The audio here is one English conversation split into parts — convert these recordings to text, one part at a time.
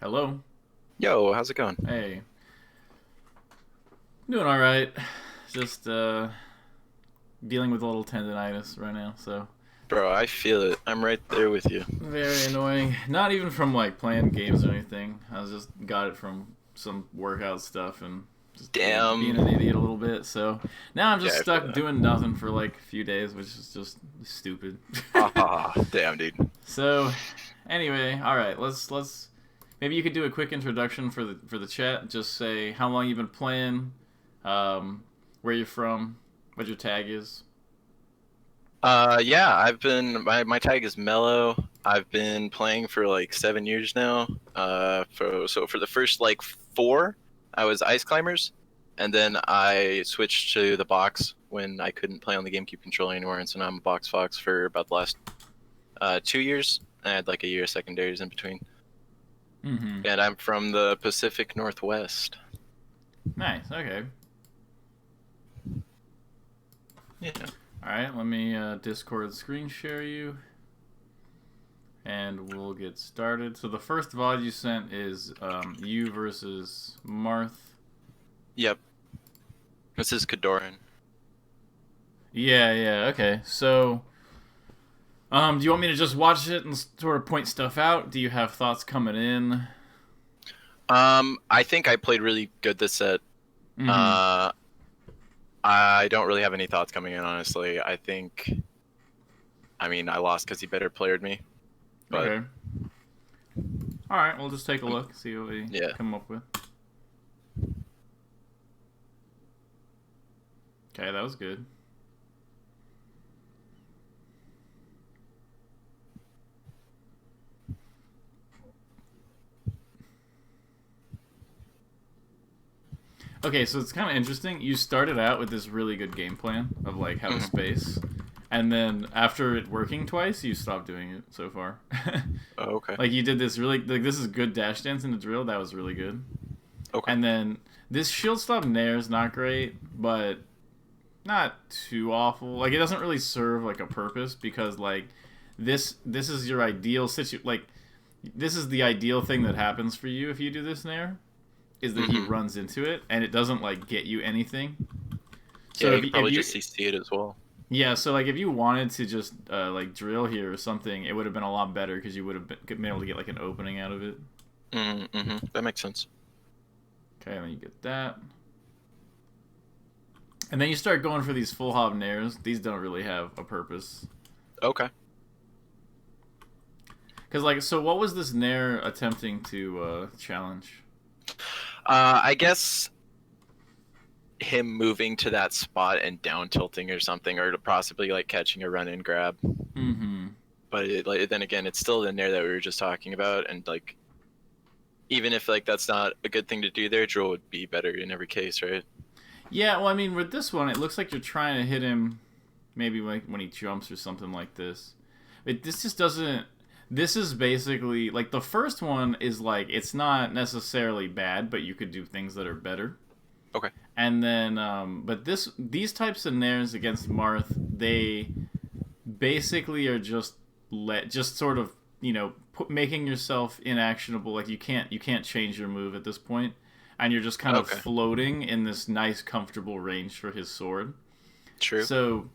Hello. Yo, how's it going? Hey. Doing all right. Just dealing with a little tendonitis right now, so Bro, I feel it. I'm right there with you. very annoying. Not even from like playing games or anything. I was just got it from some workout stuff and just being an Damn. idiot a little bit. So now I'm just Yeah, I feel stuck that. doing nothing for like a few days, which is just stupid. Ah, damn, dude. So anyway, all right, let's maybe you could do a quick introduction for the chat. Just say how long you've been playing, where you're from, what your tag is. Yeah, my tag is Melo. I've been playing for like 7 years now. For the first like four, I was Ice Climbers, and then I switched to the box when I couldn't play on the GameCube controller anymore, and so now I'm a box fox for about the last 2 years. I had like a year of secondaries in between, Mm-hmm. and I'm from the Pacific Northwest. Nice. Okay. Yeah. All right. Let me Discord screen share you, and we'll get started. So the first VOD you sent is you versus Marth. Yep. This is Kadoran. Yeah. Yeah. Okay. So. Do you want me to just watch it and sort of point stuff out? Do you have thoughts coming in? I think I played really good this set. Mm-hmm. Uh, I don't really have any thoughts coming in, honestly. I mean, I lost because he better played me, but Okay. All right, we'll just take a um, look, see what we yeah. come up with. Okay, that was good. Okay, so it's kind of interesting. You started out with this really good game plan of like have a Mhm. space, and then after it working twice, you stopped doing it so far. Oh, okay. Like you did this really like this is good dash dance in the drill. That was really good. Okay. And then this shield stop nair is not great, but not too awful. Like it doesn't really serve like a purpose because like this is your ideal like this is the ideal thing that happens for you if you do this nair is that he hmm runs into it and it doesn't like get you anything. So Yeah, you if could if probably you just CC it as well. yeah, so like if you wanted to just like drill here or something, it would have been a lot better because you would have been able to get like an opening out of it. That makes sense. Okay, and then you get that. And then you start going for these full hob nairs. These don't really have a purpose. Okay. Because like, so what was this nair attempting to challenge? I guess him moving to that spot and down tilting or something, or possibly like catching a run and grab. Mm-hmm. But like, then again, it's still in there that we were just talking about, and like even if like that's not a good thing to do there, drill would be better in every case, right? Yeah, well, I mean, with this one, it looks like you're trying to hit him, maybe like when he jumps or something like this. This just doesn't. This is basically like the first one is like it's not necessarily bad, but you could do things that are better. Okay. And then, but these types of nairs against Marth, they basically are just sort of making yourself inactionable. Like you can't change your move at this point, and you're just kind of Okay. floating in this nice comfortable range for his sword. True. So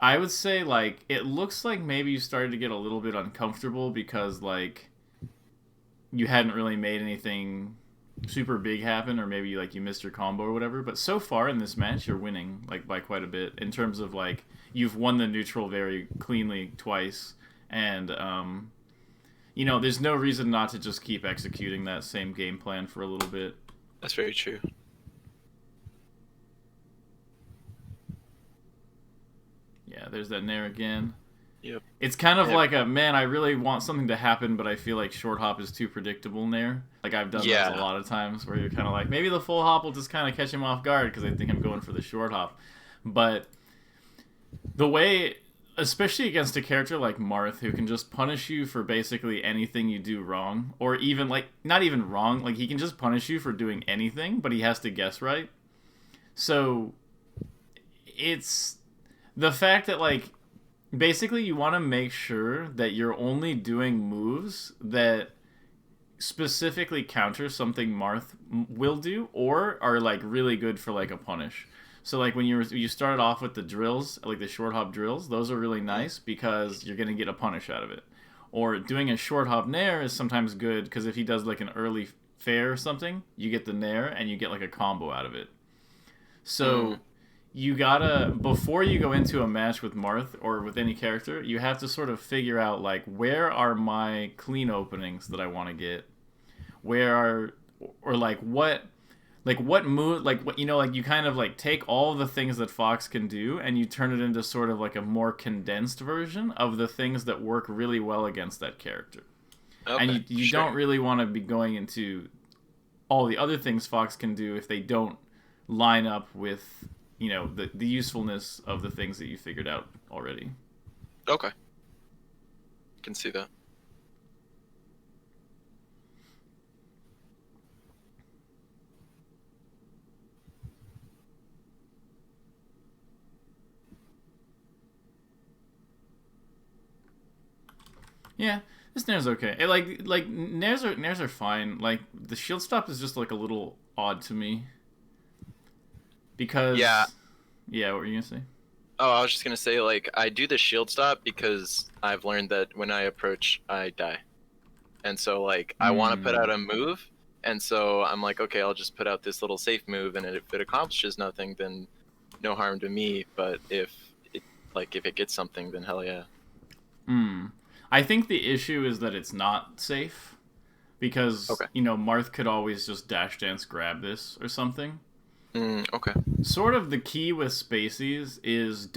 I would say like it looks like maybe you started to get a little bit uncomfortable because like you hadn't really made anything super big happen, or maybe like you missed your combo or whatever. But so far in this match, you're winning like by quite a bit in terms of like you've won the neutral very cleanly twice, and there's no reason not to just keep executing that same game plan for a little bit. That's very true. Yeah, there's that nair again. Yep. It's kind of Yep. like a man. I really want something to happen, but I feel like short hop is too predictable nair. Like I've done those a Yeah. lot of times where you're kind of like maybe the full hop will just kind of catch him off guard because I think I'm going for the short hop, but the way, especially against a character like Marth, who can just punish you for basically anything you do wrong, or even like not even wrong, like he can just punish you for doing anything, but he has to guess right. So it's the fact that like basically you want to make sure that you're only doing moves that specifically counter something Marth will do, or are like really good for like a punish. So like when you started off with the drills, like the short hop drills, those are really nice because you're gonna get a punish out of it. Or doing a short hop nair is sometimes good because if he does like an early fair or something, you get the nair and you get like a combo out of it. So you gotta, before you go into a match with Marth or with any character, you have to sort of figure out like where are my clean openings that I want to get, where are, or like what move, like what, like you kind of like take all the things that Fox can do and you turn it into sort of like a more condensed version of the things that work really well against that character. Okay, And you sure. don't really want to be going into all the other things Fox can do if they don't line up with the usefulness of the things that you figured out already. Okay, can see that. Yeah, this nair's okay. Like nairs are fine. Like the shield stop is just like a little odd to me Yeah. because yeah, what were you gonna say? Oh, I was just gonna say, like, I do the shield stop because I've learned that when I approach, I die. And so, like, I want to put out a move, and so I'm like, okay, I'll just put out this little safe move, and if it accomplishes nothing, then no harm to me. But if it gets something, then hell yeah. I think the issue is that it's not safe because Okay. Marth could always just dash dance grab this or something. Okay. Sort of the key with Spaceys is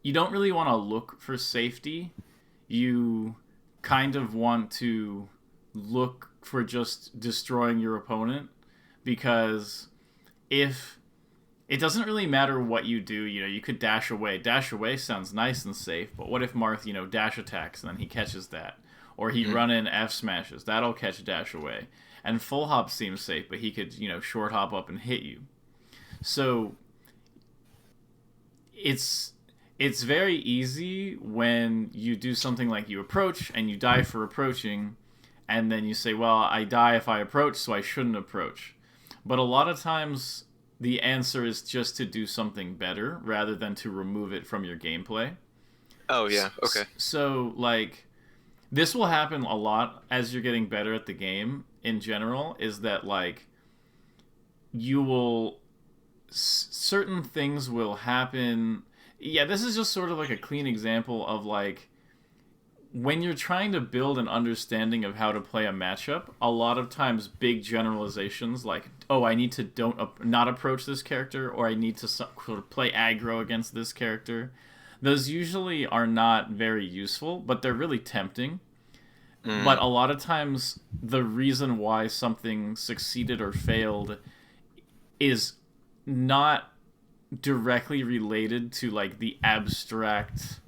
you don't really want to look for safety. You kind of want to look for just destroying your opponent because if it doesn't really matter what you do, you could dash away. Dash away sounds nice and safe, but what if Marth, dash attacks and then he catches that? Or he run in F smashes. That'll catch dash away. And full hop seems safe, but he could, short hop up and hit you. So it's very easy when you do something like you approach and you die for approaching, and then you say, well, I die if I approach, so I shouldn't approach. But a lot of times the answer is just to do something better rather than to remove it from your gameplay. Oh yeah. Okay. So like this will happen a lot as you're getting better at the game in general, is that like you will certain things will happen. Yeah, this is just sort of like a clean example of like when you're trying to build an understanding of how to play a matchup, a lot of times big generalizations like, oh, I need to not approach this character, or I need to sort of play aggro against this character. Those usually are not very useful, but they're really tempting. But a lot of times the reason why something succeeded or failed is not directly related to like the abstract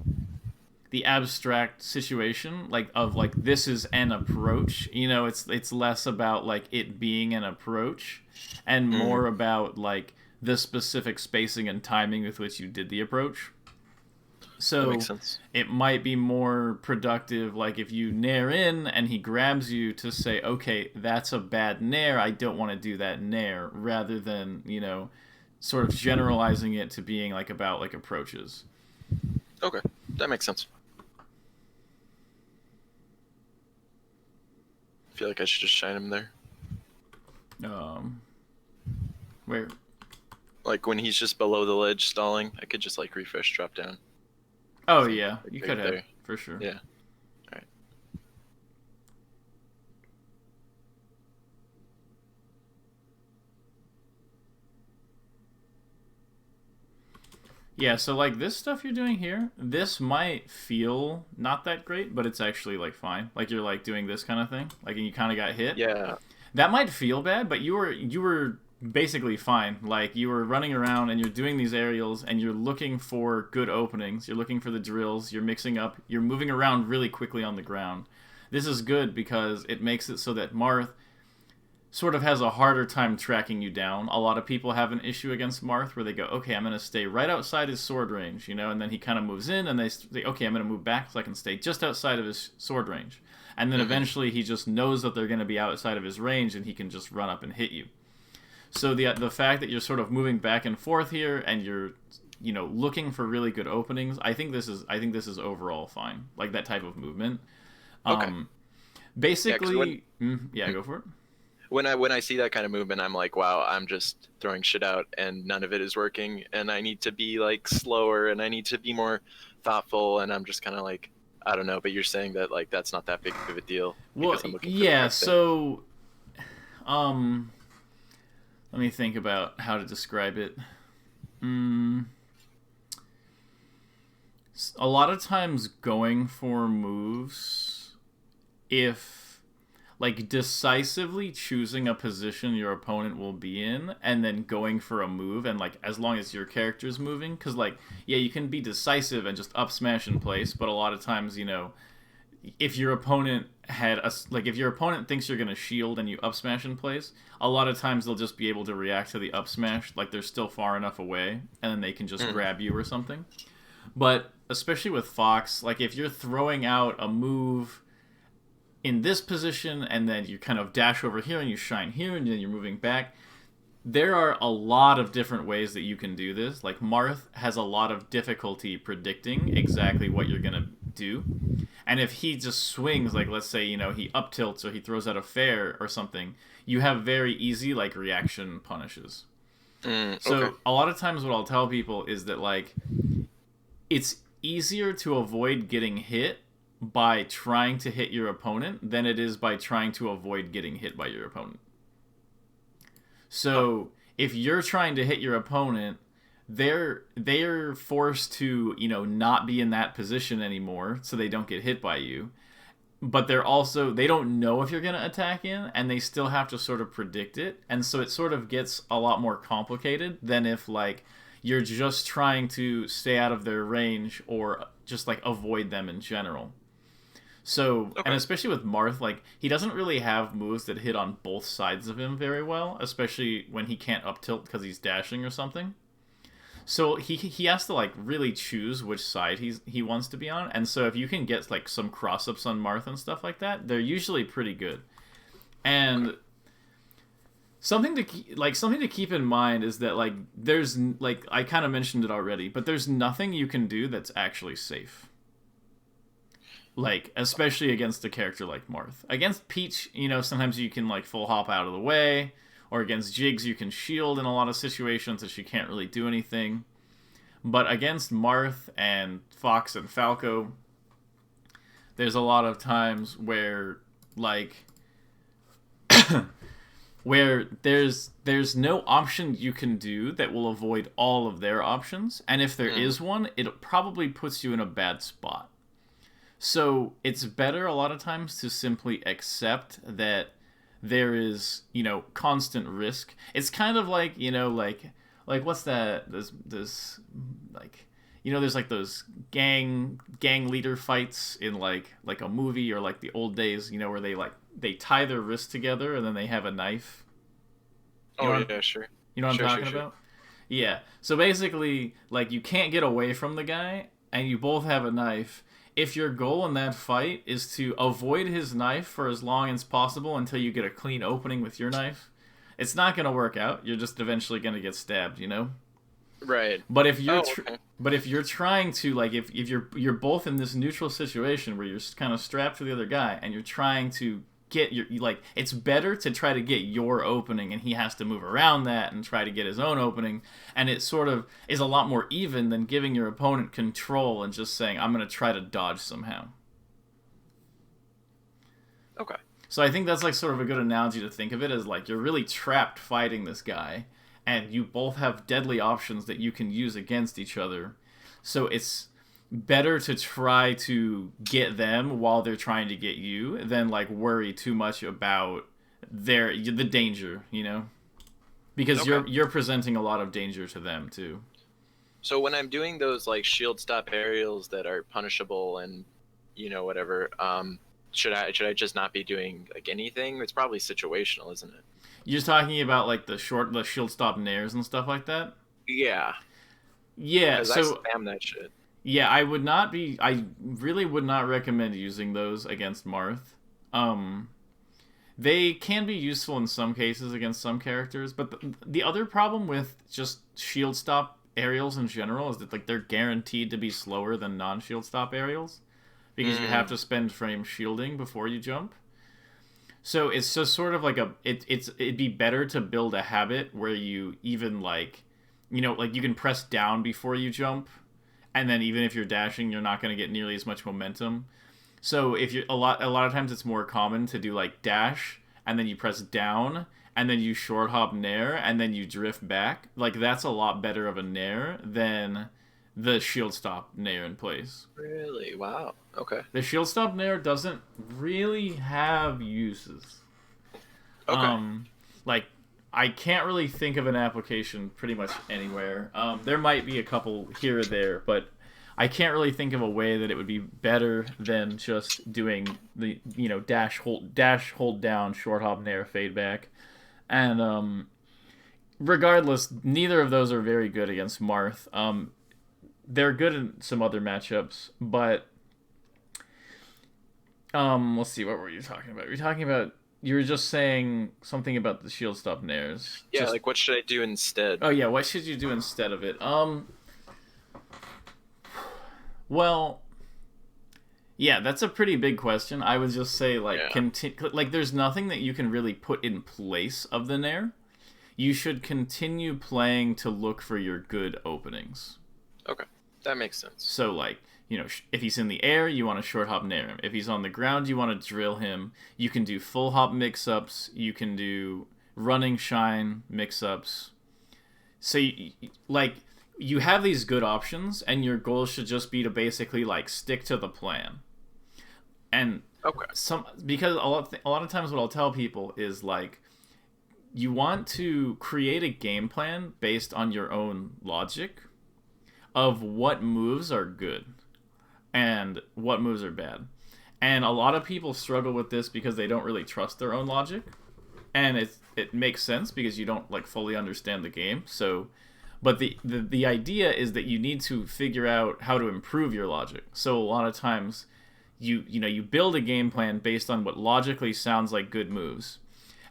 situation, like of like this is an approach. It's less about like it being an approach and more about like the specific spacing and timing with which you did the approach. So That makes sense. it might be more productive like if you nair in and he grabs you to say, okay, that's a bad nair, I don't want to do that nair, rather than sort of generalizing it to being like about like approaches. Okay, that makes sense. I feel like I should just shine him there. Where? Like when he's just below the ledge stalling, I could just like refresh drop down. Oh yeah, Like, you right could have there. for sure. Yeah. Alright. Yeah, so like this stuff you're doing here, this might feel not that great, but it's actually like fine. Like you're like doing this kind of thing, like and you kind of got hit. Yeah. That might feel bad, but you were basically fine. Like you were running around and you're doing these aerials and you're looking for good openings. You're looking for the drills. You're mixing up. You're moving around really quickly on the ground. This is good because it makes it so that Marth, sort of has a harder time tracking you down. A lot of people have an issue against Marth where they go, okay, I'm going to stay right outside his sword range, you know, and then he kind of moves in and they say, okay, I'm going to move back so I can stay just outside of his sword range. And then eventually he just knows that they're going to be outside of his range and he can just run up and hit you. So the fact that you're sort of moving back and forth here and you're, you know, looking for really good openings, I think this is overall fine. Like that type of movement. Okay. Basically, yeah, go for it. When I see that kind of movement, I'm like, wow, I'm just throwing shit out and none of it is working, and I need to be like slower and I need to be more thoughtful, and I'm just kind of like, I don't know. But you're saying that like that's not that big of a deal Well, because I'm looking for the yeah. right thing. So, let me think about how to describe it. A lot of times, going for moves, if like decisively choosing a position your opponent will be in and then going for a move, and like as long as your character's moving, because like yeah, you can be decisive and just up smash in place, but a lot of times, you know, if your opponent if your opponent thinks you're going to shield and you up smash in place, a lot of times they'll just be able to react to the up smash, like they're still far enough away, and then they can just grab you or something. But especially with Fox, like if you're throwing out a move in this position and then you kind of dash over here and you shine here and then you're moving back, there are a lot of different ways that you can do this. Like Marth has a lot of difficulty predicting exactly what you're gonna do, and if he just swings, like let's say, you know, he up tilts or he throws out a fair or something, you have very easy like reaction punishes. So a lot of times what I'll tell people is that like it's easier to avoid getting hit by trying to hit your opponent than it is by trying to avoid getting hit by your opponent. So if you're trying to hit your opponent, they're forced to, you know, not be in that position anymore so they don't get hit by you. But they don't know if you're going to attack in, and they still have to sort of predict it. And so it sort of gets a lot more complicated than if like you're just trying to stay out of their range or just like avoid them in general. So, and especially with Marth, like he doesn't really have moves that hit on both sides of him very well, especially when he can't up tilt because he's dashing or something. So he has to like really choose which side he wants to be on, and so if you can get like some cross ups on Marth and stuff like that, they're usually pretty good. And something to keep in mind is that like there's like I kind of mentioned it already, but there's nothing you can do that's actually safe. Like especially against a character like Marth. Against Peach, you know, sometimes you can like full hop out of the way, or against Jigs you can shield in a lot of situations that she can't really do anything. But against Marth and Fox and Falco, there's a lot of times where like where there's no option you can do that will avoid all of their options, and if there is one, it probably puts you in a bad spot. So it's better a lot of times to simply accept that there is, you know, constant risk. It's kind of like, you know, like what's that? This like, you know, there's like those gang leader fights in like a movie or like the old days, you know, where they tie their wrists together and then they have a knife. Yeah, sure. You know what Sure, I'm talking sure. about? Yeah. So basically, like you can't get away from the guy, and you both have a knife. If your goal in that fight is to avoid his knife for as long as possible until you get a clean opening with your knife, it's not going to work out. You're just eventually going to get stabbed, you know? Right. But if you're Okay. but if you're trying to like if you're both in this neutral situation where you're kind of strapped to the other guy and you're trying to get your like it's better to try to get your opening and he has to move around that and try to get his own opening, and it sort of is a lot more even than giving your opponent control and just saying I'm going to try to dodge somehow. Okay. So I think that's like sort of a good analogy to think of it as like you're really trapped fighting this guy and you both have deadly options that you can use against each other. So it's better to try to get them while they're trying to get you than like worry too much about the danger, you know? Because you're presenting a lot of danger to them too. So when I'm doing those like shield stop aerials that are punishable and you know whatever, Should I just not be doing like anything? It's probably situational, isn't it? You're just talking about like the shield stop nairs and stuff like that. Yeah, Yeah, because I so spam that shit. yeah, I really would not recommend using those against Marth. Um, they can be useful in some cases against some characters, but the other problem with just shield stop aerials in general is that like they're guaranteed to be slower than non-shield stop aerials because you have Mm, to spend frames shielding before you jump. So it's just sort of like it'd be better to build a habit where you even like like you can press down before you jump, and then even if you're dashing, you're not going to get nearly as much momentum. So if you a lot of times it's more common to do like dash and then you press down and then you short hop nair and then you drift back. Like that's a lot better of a nair than the shield stop nair in place. really? Wow. Okay. The shield stop nair doesn't really have uses. Okay. Um, like I can't really think of an application pretty much anywhere. There might be a couple here or there, but I can't really think of a way that it would be better than just doing the dash hold down short hop nair fade back, and regardless, neither of those are very good against Marth. They're good in some other matchups, but let's see, what were you talking about? You were just saying something about the shield stop nairs. Yeah, Just like what should I do instead? oh yeah, what should you do instead of it? Well, yeah, that's a pretty big question. I would just say like Yeah. like there's nothing that you can really put in place of the nair. You should continue playing to look for your good openings. Okay. That makes sense. So like, if he's in the air, you want to short hop nair him. If he's on the ground, you want to drill him. You can do full hop mix-ups. You can do running shine mix-ups. So like you have these good options and your goal should just be to basically like stick to the plan. And Okay. because a lot of times what I'll tell people is like you want to create a game plan based on your own logic of what moves are good and what moves are bad. And a lot of people struggle with this because they don't really trust their own logic. And it makes sense because you don't like fully understand the game. So but the idea is that you need to figure out how to improve your logic. So a lot of times you build a game plan based on what logically sounds like good moves.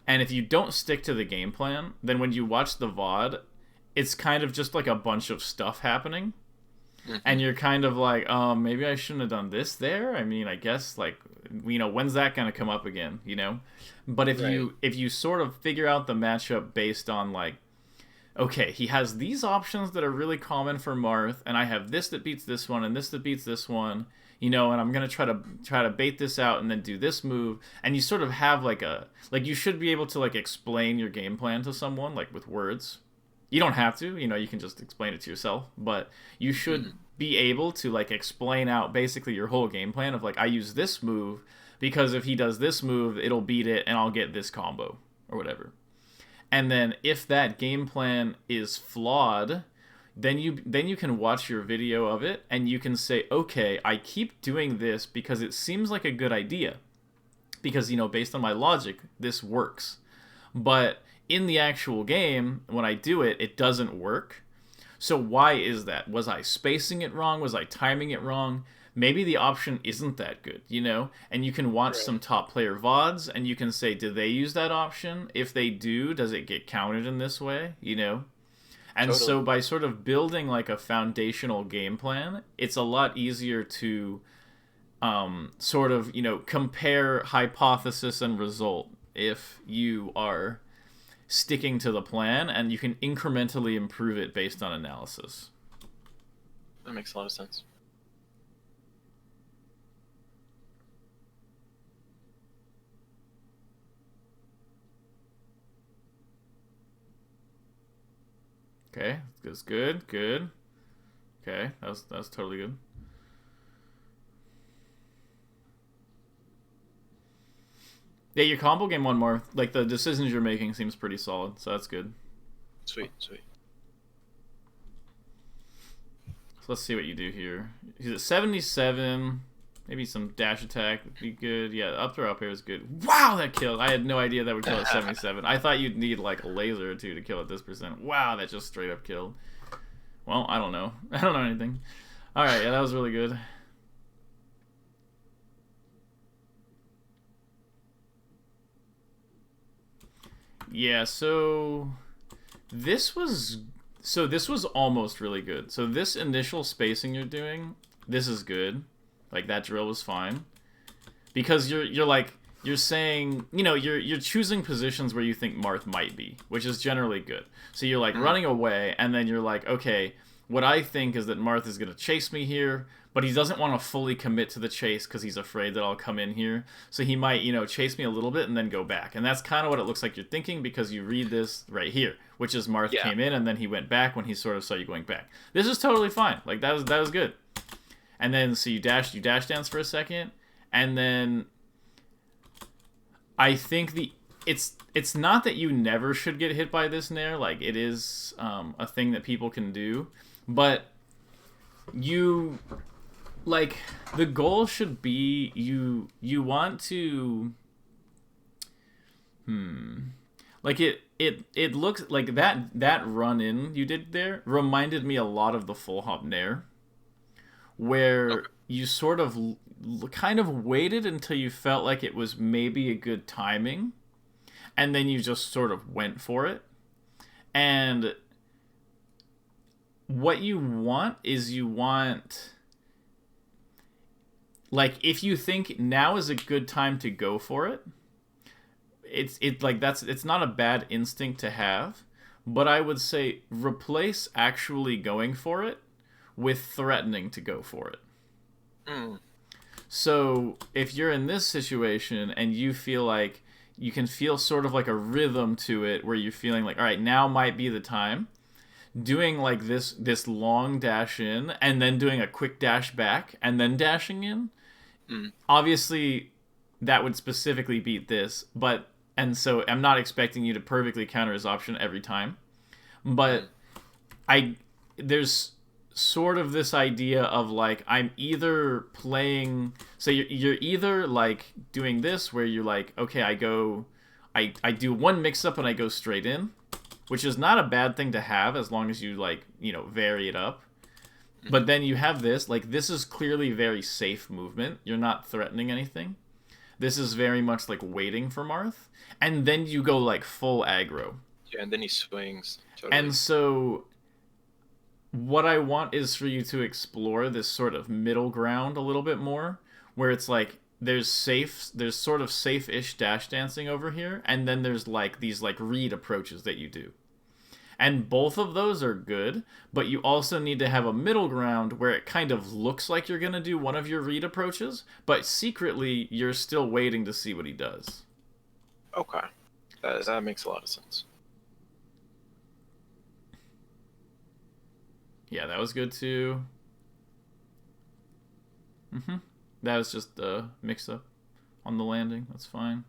And if you don't stick to the game plan, then when you watch the VOD, it's kind of just like a bunch of stuff happening. And you're kind of like, maybe I shouldn't have done this there. I mean, I guess like, when's that gonna come up again? But if Right. you sort of figure out the matchup based on like, okay, he has these options that are really common for Marth, and I have this that beats this one, and this that beats this one, and I'm gonna try to bait this out and then do this move, and you sort of have like you should be able to like explain your game plan to someone like with words. You don't have to, you can just explain it to yourself, but you should be able to like explain out basically your whole game plan of like I use this move because if he does this move, it'll beat it and I'll get this combo or whatever. And then if that game plan is flawed, then you can watch your video of it and you can say, okay, I keep doing this because it seems like a good idea. Because, based on my logic, this works. But in the actual game, when I do it, it doesn't work. So why is that? Was I spacing it wrong? Was I timing it wrong? Maybe the option isn't that good, And you can watch Right. some top player VODs and you can say, did they use that option? If they do, does it get counted in this way, And Totally. so by sort of building like a foundational game plan, it's a lot easier to sort of, compare hypothesis and result if you are sticking to the plan and you can incrementally improve it based on analysis. That makes a lot of sense. Okay, that's good, good. Okay, that's totally good. Yeah, your combo game one more. Like the decisions you're making seems pretty solid, so that's good. Sweet, sweet. So let's see what you do here. He's at 77, Maybe some dash attack would be good. Yeah, up throw up air is good. Wow, that killed. I had no idea that would kill at 77. I thought you'd need like a laser or two to kill at this percent. Wow, that just straight up killed. Well, I don't know. I don't know anything. Alright, yeah, that was really good. Yeah, so this was almost really good. So this initial spacing you're doing, this is good. Like that drill was fine. Because you're saying, you know, you're choosing positions where you think Marth might be, which is generally good. So you're like running away, and then you're like, okay, what I think is that Marth is going to chase me here, but he doesn't want to fully commit to the chase because he's afraid that I'll come in here. So he might, you know, chase me a little bit and then go back. And that's kind of what it looks like you're thinking because you read this right here, which is Marth came in and then he went back when he sort of saw you going back. This is totally fine. Like that was good. And then so you dash dance for a second, and then I think it's not that you never should get hit by this nair. Like it is a thing that people can do, but you like the goal should be you want to like it looks like that run in you did there reminded me a lot of the full hop nair, where you sort of kind of waited until you felt like it was maybe a good timing, and then you just sort of went for it. And what you want is like if you think now is a good time to go for it, it's not a bad instinct to have, but I would say replace actually going for it with threatening to go for it. So if you're in this situation and you feel like you can feel sort of like a rhythm to it where you're feeling like, all right, now might be the time, doing like this long dash in and then doing a quick dash back and then dashing in, obviously that would specifically beat this, and so I'm not expecting you to perfectly counter his option every time, but there's sort of this idea of like I'm either playing, so you're either like doing this where you're like, okay, I do one mix up and I go straight in, which is not a bad thing to have as long as you like, you know, vary it up. But then you have this, like this is clearly very safe movement. You're not threatening anything. This is very much like waiting for Marth, and then you go like full aggro. Yeah, and then he swings. Totally. And so what I want is for you to explore this sort of middle ground a little bit more, where it's like there's sort of safe-ish dash dancing over here, and then there's like these like read approaches that you do. And both of those are good, but you also need to have a middle ground where it kind of looks like you're going to do one of your read approaches, but secretly you're still waiting to see what he does. Okay. That makes a lot of sense. Yeah, that was good too. That was just a mix-up on the landing. That's fine.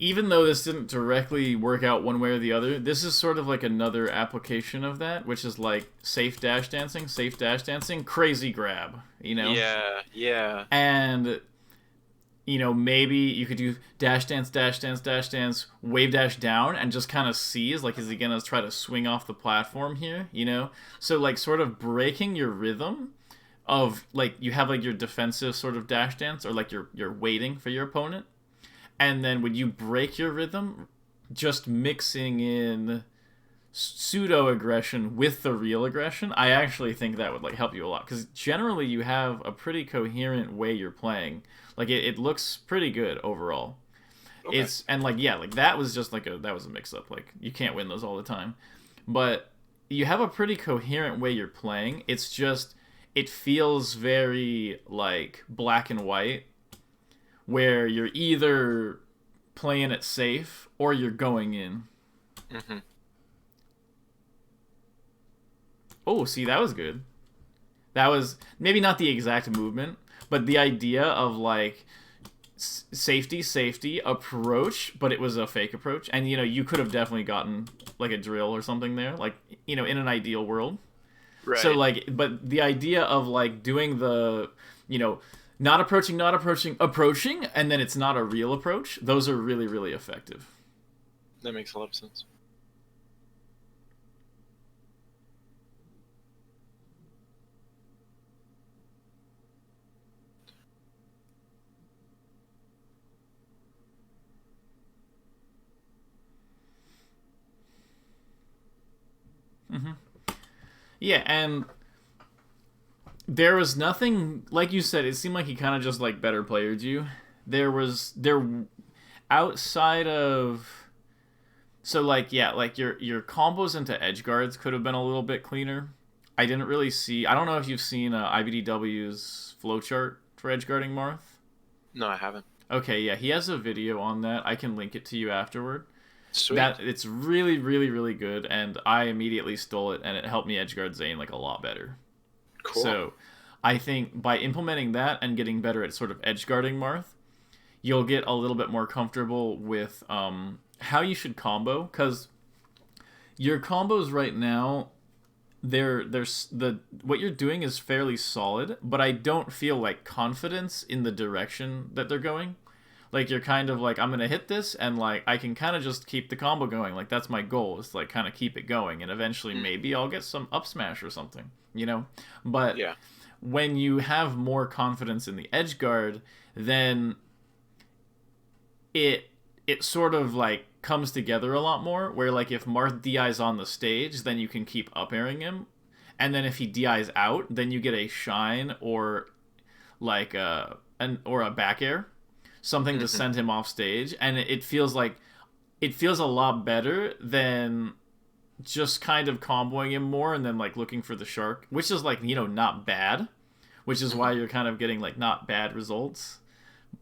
Even though this didn't directly work out one way or the other, this is sort of like another application of that, which is like safe dash dancing, crazy grab, you know? Yeah. And, you know, maybe you could do dash dance, wave dash down, and just kind of seize, like, is he going to try to swing off the platform here, you know? So, like, sort of breaking your rhythm of, like, you have, like, your defensive sort of dash dance, or, like, you're waiting for your opponent. And then when you break your rhythm, just mixing in pseudo-aggression with the real aggression, I actually think that would like help you a lot. Because generally you have a pretty coherent way you're playing. Like, it looks pretty good overall. Okay. And like, yeah, like that was just like that was a mix-up. Like, you can't win those all the time. But you have a pretty coherent way you're playing. It's just, it feels very like black and white, where you're either playing it safe or you're going in. Oh, see, that was good. That was maybe not the exact movement, but the idea of like safety, approach, but it was a fake approach. And, you could have definitely gotten, like, a drill or something there, like, in an ideal world. Right. So, like, but the idea of, like, doing the, not approaching, approaching, and then it's not a real approach, those are really, really effective. That makes a lot of sense. Mm-hmm. Yeah, and there was nothing, like you said, it seemed like he kind of just, like, better playered you. Outside of, so, like, yeah, like, your combos into edge guards could have been a little bit cleaner. I didn't really see, I don't know if you've seen IBDW's flowchart for edge guarding Marth. No, I haven't. Okay, yeah, he has a video on that. I can link it to you afterward. Sweet. It's really, really, really good, and I immediately stole it, and it helped me edgeguard Zane, like, a lot better. Cool. So, I think by implementing that and getting better at sort of edgeguarding Marth, you'll get a little bit more comfortable with how you should combo, because your combos right now, what you're doing is fairly solid, but I don't feel, like, confidence in the direction that they're going. Like, you're kind of like, I'm going to hit this, and, like, I can kind of just keep the combo going. Like, that's my goal, is to, like, kind of keep it going. And eventually, maybe I'll get some up smash or something, But yeah. when you have more confidence in the edge guard, then it sort of, like, comes together a lot more. Where, like, if Marth DI's on the stage, then you can keep up airing him. And then if he DI's out, then you get a shine or, like, a back air. Something to send him off stage, and it feels a lot better than just kind of comboing him more and then, like, looking for the shark, which is, like, not bad, which is why you're kind of getting, like, not bad results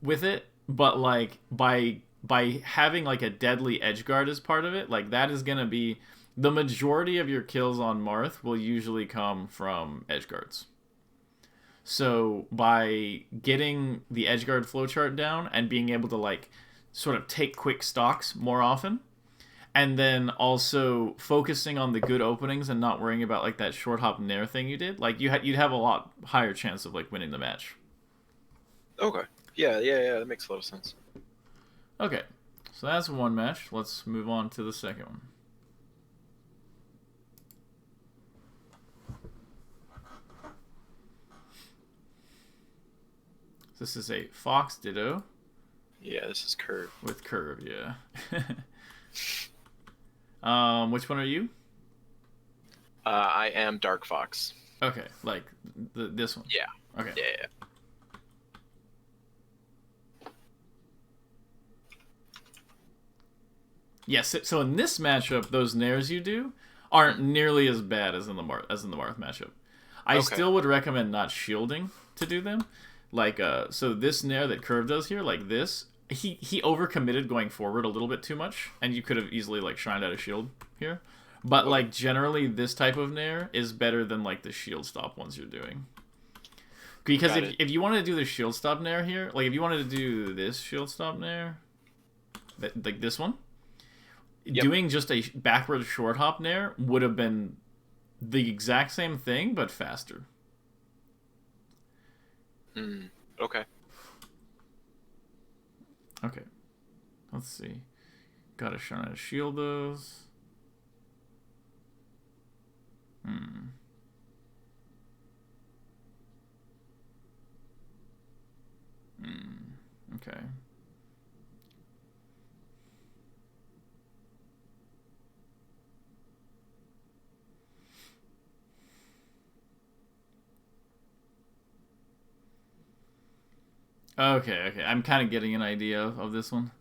with it. But, like, by having, like, a deadly edgeguard as part of it, like, that is gonna be the majority of your kills on Marth will usually come from edgeguards. So by getting the edgeguard flowchart down and being able to, like, sort of take quick stocks more often, and then also focusing on the good openings and not worrying about, like, that short hop nair thing you did, like, you'd have a lot higher chance of, like, winning the match. Okay. Yeah, that makes a lot of sense. Okay, so that's one match. Let's move on to the second one. This is a Fox Ditto. Yeah, this is Curve. With Curve, yeah. Which one are you? I am Dark Fox. Okay, like this one. Yeah. Okay. Yeah. Yes. So in this matchup, those nairs you do aren't nearly as bad as in the Marth matchup. I still would recommend not shielding to do them. Like, so this nair that Curve does here, like this, he overcommitted going forward a little bit too much, and you could have easily, like, shined out a shield here. But, like, generally, this type of nair is better than, like, the shield stop ones you're doing. Because if you wanted to do the shield stop nair here, like, if you wanted to do this shield stop nair, like this one, doing just a backward short hop nair would have been the exact same thing, but faster. Okay. Okay. Let's see. Gotta shine out a shield those. Okay. Okay. I'm kind of getting an idea of this one.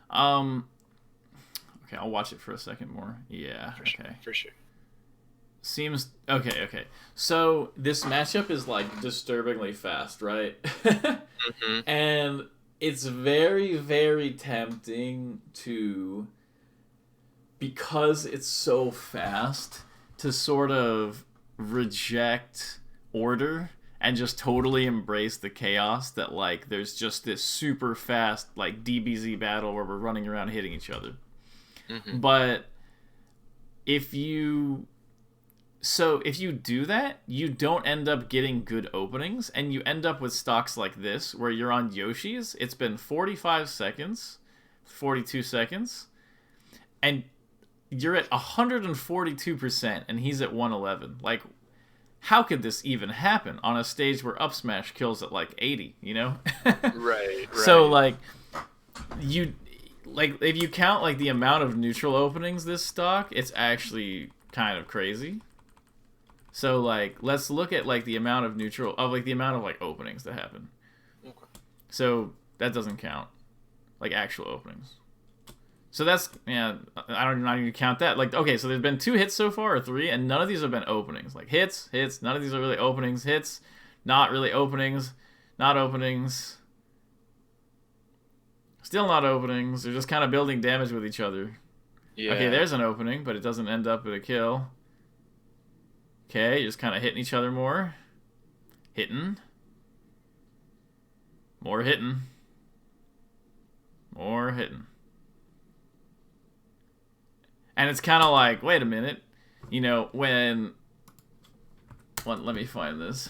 Okay, I'll watch it for a second more. Yeah, For sure. Seems... Okay. So, this matchup is, like, disturbingly fast, right? And it's very, very tempting to... Because it's so fast, to sort of reject order and just totally embrace the chaos that like there's just this super fast like DBZ battle where we're running around hitting each other. But if you do that, you don't end up getting good openings, and you end up with stocks like this where you're on Yoshi's. It's been 45 seconds, 42 seconds, and you're at 142%, and he's at 111. Like, how could this even happen on a stage where up smash kills at like 80? You know? Right. So like, if you count like the amount of neutral openings this stock, it's actually kind of crazy. So like, let's look at like the amount of like openings that happen. Okay. So that doesn't count, like actual openings. So that's I don't even count that. Like, okay, so there's been 2 hits so far, or 3, and none of these have been openings. Like hits. None of these are really openings. Hits, not really openings. Not openings. Still not openings. They're just kind of building damage with each other. Yeah. Okay, there's an opening, but it doesn't end up with a kill. Okay, just kind of hitting each other more. Hitting. More hitting. More hitting. And it's kind of like, wait a minute. You know, when... Well, let me find this.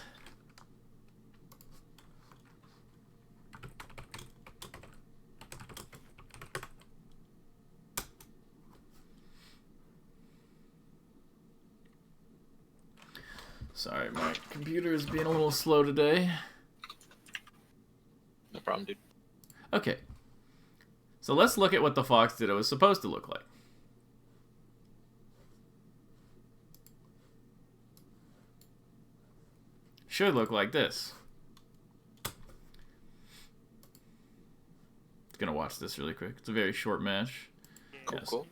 Sorry, my computer is being a little slow today. No problem, dude. Okay. So let's look at what the Fox Ditto is supposed to look like. Should look like this. Gonna watch this really quick. It's a very short match. Cool, yes. Cool.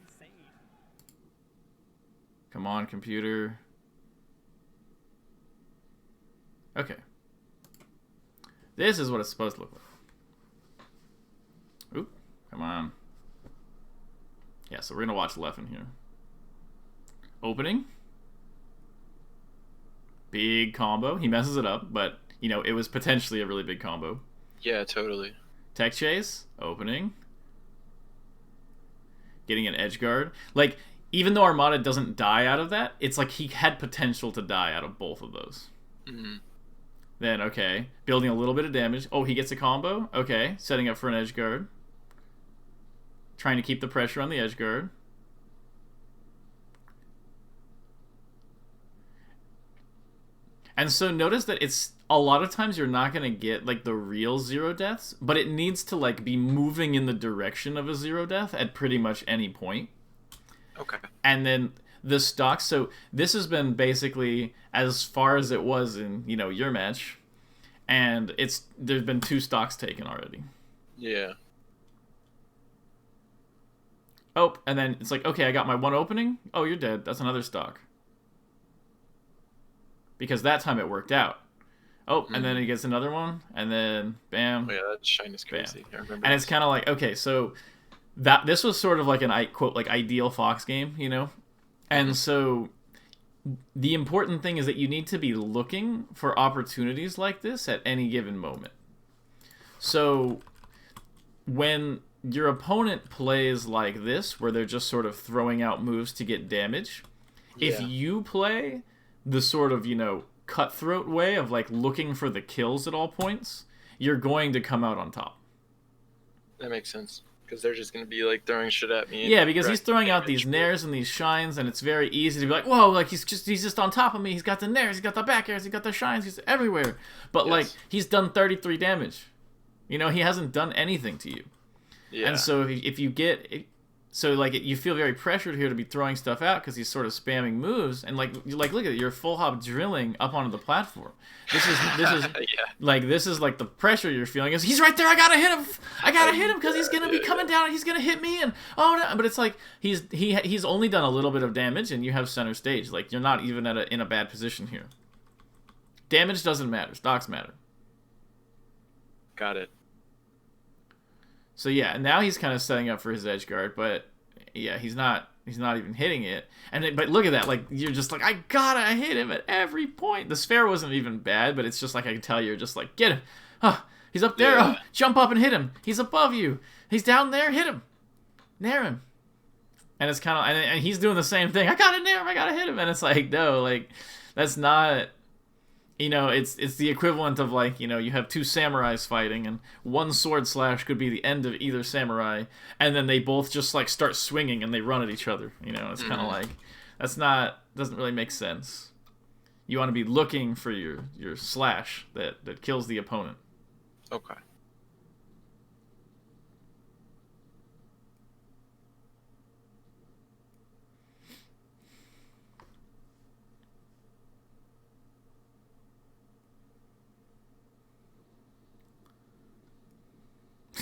Come on, computer. Okay. This is what it's supposed to look like. Oop, come on. Yeah, so we're gonna watch Leffen here. Opening. Big combo. He messes it up, but, you know, it was potentially a really big combo. Yeah, totally. Tech chase. Opening. Getting an edge guard. Like, even though Armada doesn't die out of that, it's like he had potential to die out of both of those. Mm-hmm. Then, okay, building a little bit of damage. Oh, he gets a combo. Okay, setting up for an edge guard. Trying to keep the pressure on the edge guard. And so notice that it's a lot of times you're not going to get like the real 0 deaths, but it needs to like be moving in the direction of a 0 death at pretty much any point. Okay. And then the stock, so this has been basically as far as it was in, you know, your match, and there's been 2 stocks taken already. Yeah. Oh, and then it's like, okay, I got my 1 opening. Oh, you're dead. That's another stock. Because that time it worked out. Oh, and then he gets another one, and then bam. Oh, yeah, that shine is crazy. I remember. And it's kind of like, okay, so this was sort of like an quote like ideal Fox game, you know? And so the important thing is that you need to be looking for opportunities like this at any given moment. So when your opponent plays like this, where they're just sort of throwing out moves to get damage, if you play the sort of, you know, cutthroat way of like looking for the kills at all points, you're going to come out on top. That makes sense. Because they're just going to be like throwing shit at me. Yeah, because he's throwing out these nairs and these shines, and it's very easy to be like, whoa, like he's just on top of me. He's got the nairs, he's got the back airs, he's got the shines, he's everywhere. But like he's done 33 damage. You know, he hasn't done anything to you. Yeah. And so if you get so like you feel very pressured here to be throwing stuff out because he's sort of spamming moves, and like look at it, you're full hop drilling up onto the platform. This is like this is like the pressure you're feeling is he's right there. I gotta hit him because he's gonna be coming down and he's gonna hit me, and oh no! But it's like he's only done a little bit of damage and you have center stage. Like you're not even in a bad position here. Damage doesn't matter. Stocks matter. Got it. So yeah, now he's kind of setting up for his edge guard, but yeah, he's not He's not even hitting it. But look at that. Like, you're just like, I gotta hit him at every point. The spare wasn't even bad, but it's just like, I can tell you're just like, get him. Oh, he's up there. Yeah. Oh, jump up and hit him. He's above you. He's down there. Hit him. Nair him. And it's kind of, and he's doing the same thing. I gotta nair him. I gotta hit him. And it's like, no, like, that's not, it's the equivalent of, like, you have two samurais fighting, and one sword slash could be the end of either samurai, and then they both just, like, start swinging and they run at each other. It's kind of like, doesn't really make sense. You want to be looking for your slash that kills the opponent. Okay.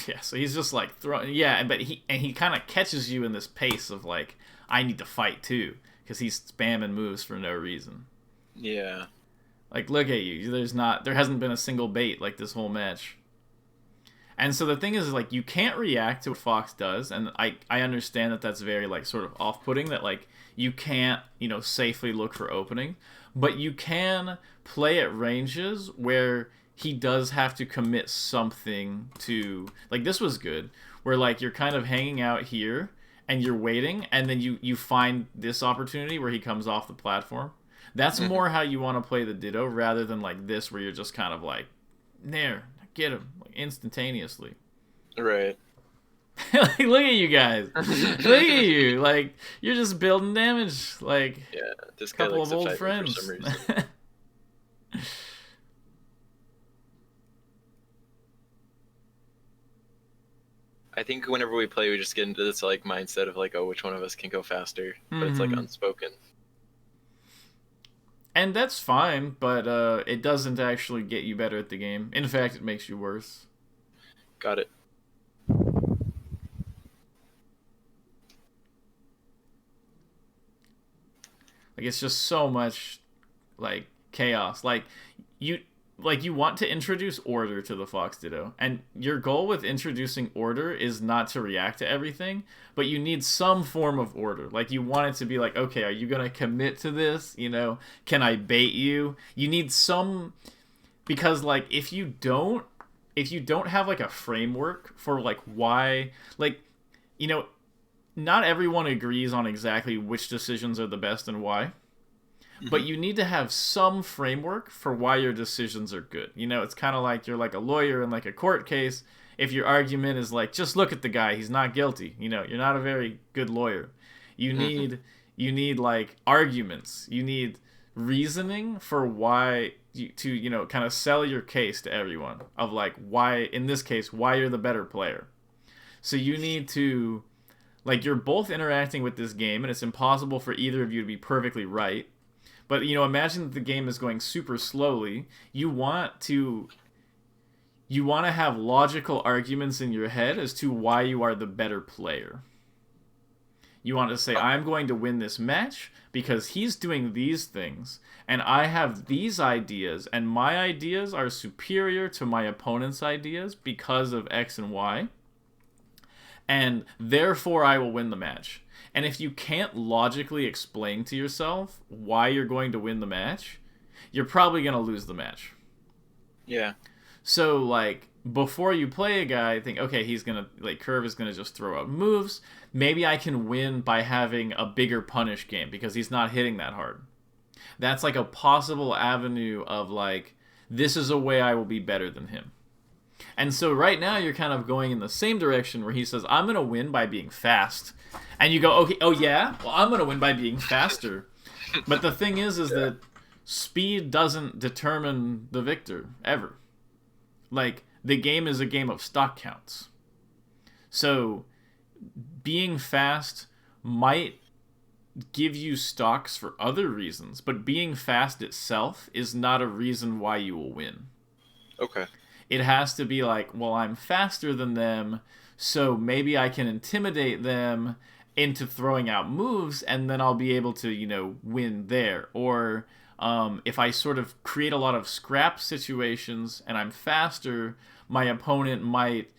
Yeah, so he's just like throwing. Yeah, but he kind of catches you in this pace of like, I need to fight too, because he's spamming moves for no reason. Yeah. Like, look at you. There hasn't been a single bait like this whole match. And so the thing is like, you can't react to what Fox does, and I understand that that's very, like, sort of off-putting, that, like, you can't, safely look for opening, but you can play at ranges where he does have to commit something to, like, this was good, where, like, you're kind of hanging out here, and you're waiting, and then you find this opportunity where he comes off the platform. That's more how you want to play the Ditto, rather than, like, this, where you're just kind of like, there, get him, like, instantaneously. Right. Like, look at you guys. Look at you. Like, you're just building damage. Like, yeah, this a guy couple likes of to old fight friends. for some reason. I think whenever we play, we just get into this, like, mindset of, like, oh, which one of us can go faster, but it's, like, unspoken. And that's fine, but it doesn't actually get you better at the game. In fact, it makes you worse. Got it. Like, it's just so much, like, chaos. Like, you want to introduce order to the Fox Ditto, and your goal with introducing order is not to react to everything, but you need some form of order. Like, you want it to be like, okay, are you gonna commit to this? Can I bait you? You need some, because, like, if you don't have, like, a framework for, like, why, like, not everyone agrees on exactly which decisions are the best and why. But you need to have some framework for why your decisions are good. It's kind of like you're like a lawyer in, like, a court case. If your argument is like, just look at the guy, he's not guilty, you're not a very good lawyer. You need like arguments. You need reasoning for why to kind of sell your case to everyone of, like, why, in this case, why you're the better player. So you need to, like, you're both interacting with this game, and it's impossible for either of you to be perfectly right. But, imagine that the game is going super slowly. You want to have logical arguments in your head as to why you are the better player. You want to say, I'm going to win this match because he's doing these things, and I have these ideas, and my ideas are superior to my opponent's ideas because of X and Y, and therefore I will win the match. And if you can't logically explain to yourself why you're going to win the match, you're probably going to lose the match. Yeah. So, like, before you play a guy, think, okay, he's going to, like, Curve is going to just throw out moves. Maybe I can win by having a bigger punish game because he's not hitting that hard. That's, like, a possible avenue of, like, this is a way I will be better than him. And so right now you're kind of going in the same direction where he says, I'm going to win by being fast. And you go, okay, oh yeah? Well, I'm going to win by being faster. But the thing is that speed doesn't determine the victor, ever. Like, the game is a game of stock counts. So, being fast might give you stocks for other reasons, but being fast itself is not a reason why you will win. Okay. It has to be like, well, I'm faster than them, so maybe I can intimidate them into throwing out moves, and then I'll be able to, win there. Or if I sort of create a lot of scrap situations and I'm faster, my opponent might,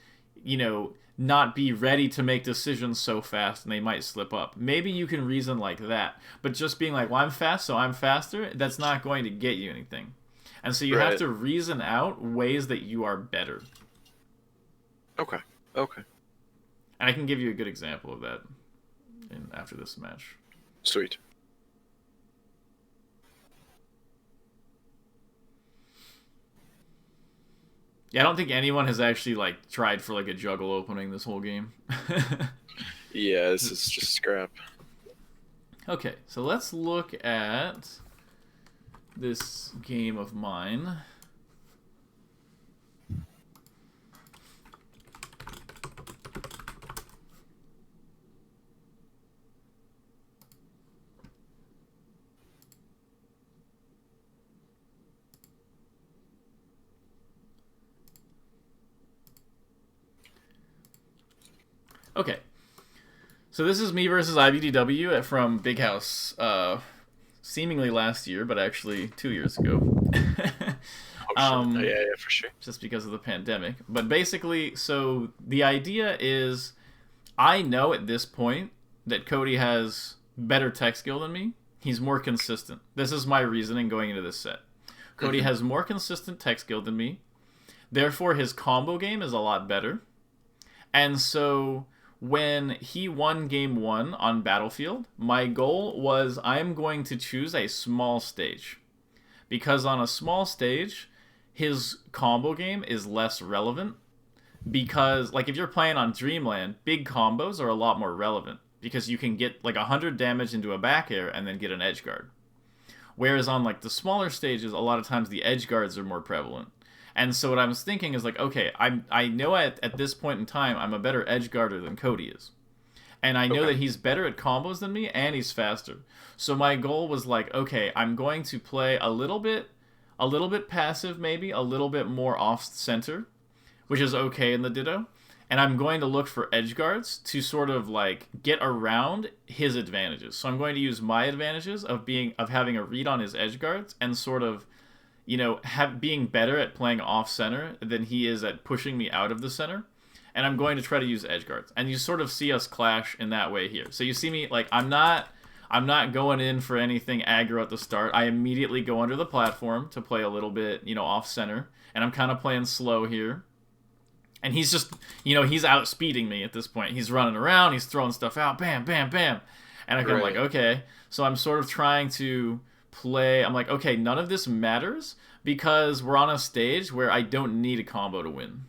not be ready to make decisions so fast and they might slip up. Maybe you can reason like that. But just being like, well, I'm fast, so I'm faster, that's not going to get you anything. And so you have to reason out ways that you are better. Okay. Okay. And I can give you a good example of that after this match. Sweet. Yeah, I don't think anyone has actually like tried for like a juggle opening this whole game. Yeah, this is just scrap. Okay, so let's look at this game of mine. Okay, so this is me versus IBDW from Big House, seemingly last year, but actually 2 years ago. Yeah, for sure. Just because of the pandemic. But basically, so the idea is, I know at this point that Cody has better tech skill than me. He's more consistent. This is my reasoning going into this set. Cody has more consistent tech skill than me. Therefore, his combo game is a lot better. And so when he won game 1 on Battlefield, my goal was I'm going to choose a small stage. Because on a small stage, his combo game is less relevant. Because, like, if you're playing on Dreamland, big combos are a lot more relevant. Because you can get, like, 100 damage into a back air and then get an edge guard. Whereas on, like, the smaller stages, a lot of times the edge guards are more prevalent. And so what I was thinking is like, okay, I know at this point in time I'm a better edge guarder than Cody is. And I know that he's better at combos than me and he's faster. So my goal was like, okay, I'm going to play a little bit passive maybe, a little bit more off center, which is okay in the Ditto. And I'm going to look for edge guards to sort of like get around his advantages. So I'm going to use my advantages of having a read on his edge guards and sort of, you know, being better at playing off center than he is at pushing me out of the center. And I'm going to try to use edge guards. And you sort of see us clash in that way here. So you see me, like, I'm not going in for anything aggro at the start. I immediately go under the platform to play a little bit, you know, off center. And I'm kind of playing slow here. And he's just, you know, he's outspeeding me at this point. He's running around, he's throwing stuff out, bam, bam, bam. And I'm kind of like, okay. So I'm sort of trying to play, I'm like, okay, none of this matters because we're on a stage where I don't need a combo to win.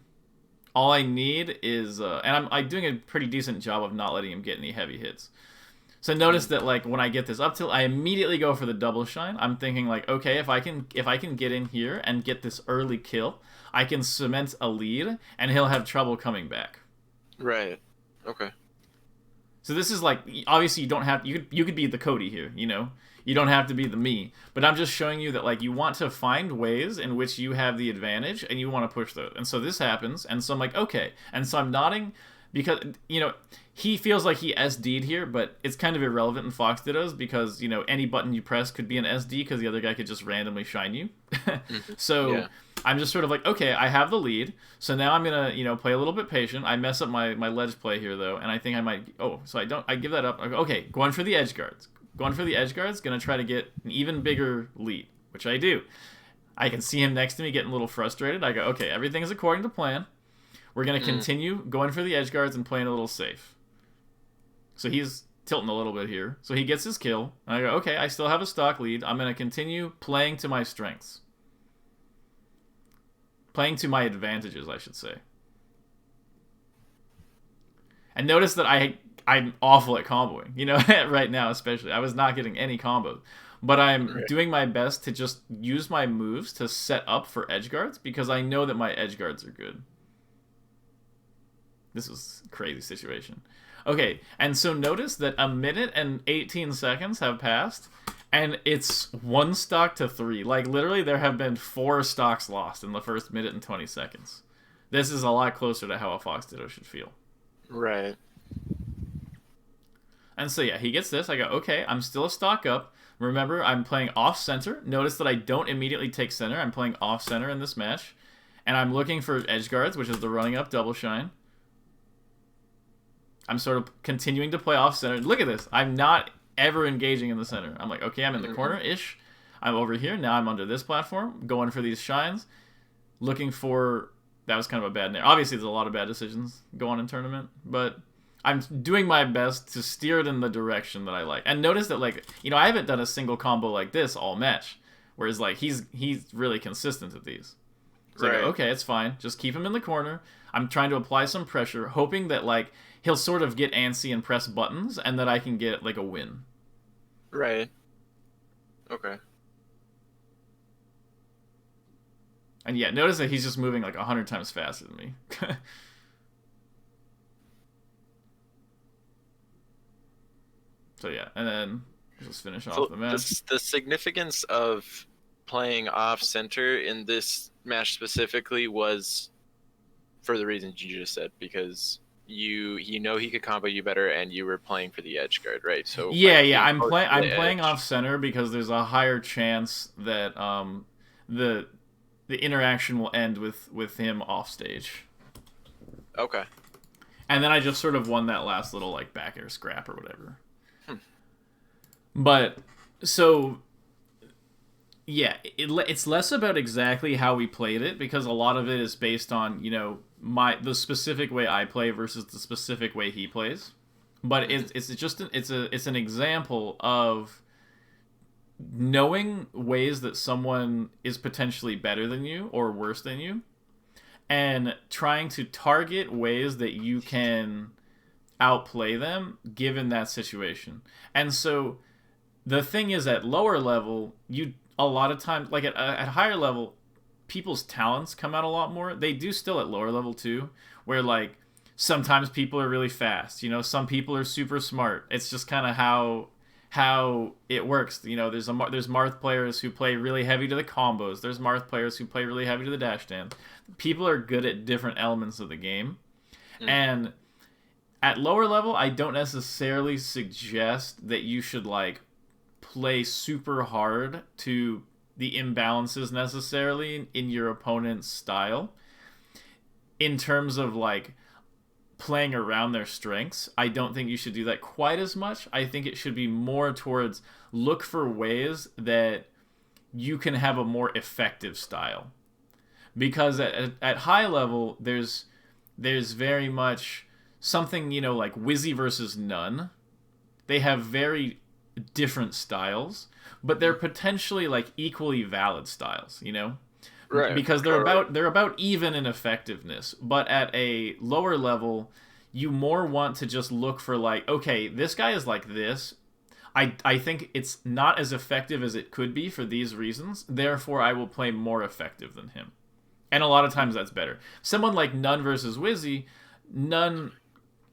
All I need is, and I'm doing a pretty decent job of not letting him get any heavy hits. So notice that like when I get this up tilt, I immediately go for the double shine. I'm thinking like, okay, if I can get in here and get this early kill, I can cement a lead, and he'll have trouble coming back. Right. Okay. So this is like, obviously you don't have, you could be the Cody here, you know? You don't have to be the me. But I'm just showing you that like you want to find ways in which you have the advantage and you want to push those. And so this happens, and so I'm like, okay. And so I'm nodding because, you know, he feels like he SD'd here, but it's kind of irrelevant in Fox Dittos because, you know, any button you press could be an SD because the other guy could just randomly shine you. So yeah. I'm just sort of like, okay, I have the lead, so now I'm going to, you know, play a little bit patient. I mess up my ledge play here, though, and I think I might, I give that up. I go, okay, going for the edge guards. Going for the edge guards, going to try to get an even bigger lead, which I do. I can see him next to me getting a little frustrated. I go, okay, everything is according to plan. We're going to continue going for the edge guards and playing a little safe. So he's tilting a little bit here. So he gets his kill. And I go, okay, I still have a stock lead. I'm going to continue playing to my strengths. Playing to my advantages, I should say. And notice that I'm awful at comboing, you know, right now especially. I was not getting any combos. But I'm doing my best to just use my moves to set up for edge guards because I know that my edge guards are good. This is a crazy situation. Okay, and so notice that 1 minute and 18 seconds have passed, and it's 1 stock to 3. Like, literally, there have been 4 stocks lost in the first minute and 20 seconds. This is a lot closer to how a Fox Ditto should feel. Right. And so, yeah, he gets this. I go, okay, I'm still a stock up. Remember, I'm playing off-center. Notice that I don't immediately take center. I'm playing off-center in this match. And I'm looking for edge guards, which is the running up double shine. I'm sort of continuing to play off center. Look at this. I'm not ever engaging in the center. I'm like, okay, I'm in the corner-ish. I'm over here. Now I'm under this platform, going for these shines, looking for... That was kind of a bad name. Obviously, there's a lot of bad decisions go on in tournament, but I'm doing my best to steer it in the direction that I like. And notice that, like, I haven't done a single combo like this all match, whereas, like, he's really consistent at these. So I go, okay, it's fine. Just keep him in the corner. I'm trying to apply some pressure, hoping that, like, he'll sort of get antsy and press buttons, and that I can get, like, a win. Right. Okay. And yeah, notice that he's just moving like 100 times faster than me. So yeah, and then just finish off the match. The significance of playing off center in this match specifically was for the reasons you just said, because he could combo you better, and you were playing for the edge guard, right? So yeah, I'm playing off center because there's a higher chance that the interaction will end with him off stage. Okay. And then I just sort of won that last little like back air scrap or whatever. But so yeah, it's less about exactly how we played it, because a lot of it is based on the specific way I play versus the specific way he plays. But it's an example of knowing ways that someone is potentially better than you or worse than you, and trying to target ways that you can outplay them given that situation. And so the thing is, at lower level, a lot of times, like at higher level, people's talents come out a lot more. They do still at lower level too, where like sometimes people are really fast, some people are super smart. It's just kind of how it works. There's Marth players who play really heavy to the combos. There's Marth players who play really heavy to the dash dance. People are good at different elements of the game. And at lower level, I don't necessarily suggest that you should like play super hard to the imbalances necessarily in your opponent's style. In terms of like playing around their strengths, I don't think you should do that quite as much. I think it should be more towards look for ways that you can have a more effective style. Because at high level, there's very much something, like Wizzy versus None. They have very different styles, but they're potentially like equally valid styles, Right. Because they're about even in effectiveness. But at a lower level, you more want to just look for like, okay, this guy is like this. I think it's not as effective as it could be for these reasons. Therefore, I will play more effective than him. And a lot of times that's better. Someone like None versus Wizzy, None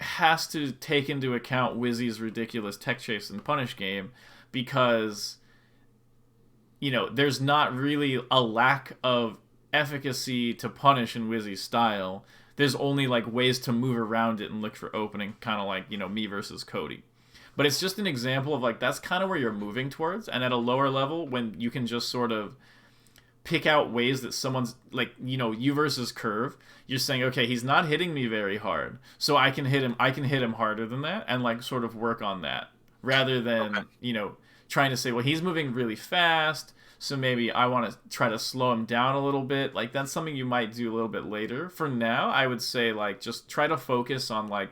has to take into account Wizzy's ridiculous tech chase and punish game, because there's not really a lack of efficacy to punish in Wizzy's style. There's only like ways to move around it and look for opening, kind of like me versus Cody. But it's just an example of like that's kind of where you're moving towards. And at a lower level, when you can just sort of pick out ways that someone's like, you versus Curve, you're saying, okay, he's not hitting me very hard, so I can hit him harder than that, and like sort of work on that, rather than trying to say, well, he's moving really fast, so maybe I want to try to slow him down a little bit. Like that's something you might do a little bit later. For now, I would say like just try to focus on like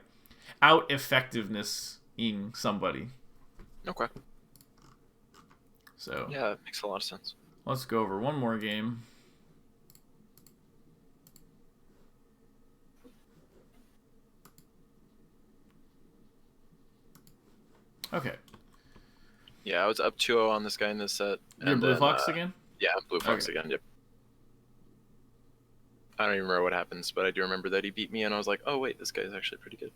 out effectiveness-ing somebody. Okay. So yeah, that makes a lot of sense. Let's go over one more game. Okay. Yeah, I was up 2-0 on this guy in this set. You're Blue Fox again? Yeah, Blue Fox again, yep. I don't even remember what happens, but I do remember that he beat me, and I was like, oh, wait, this guy's actually pretty good.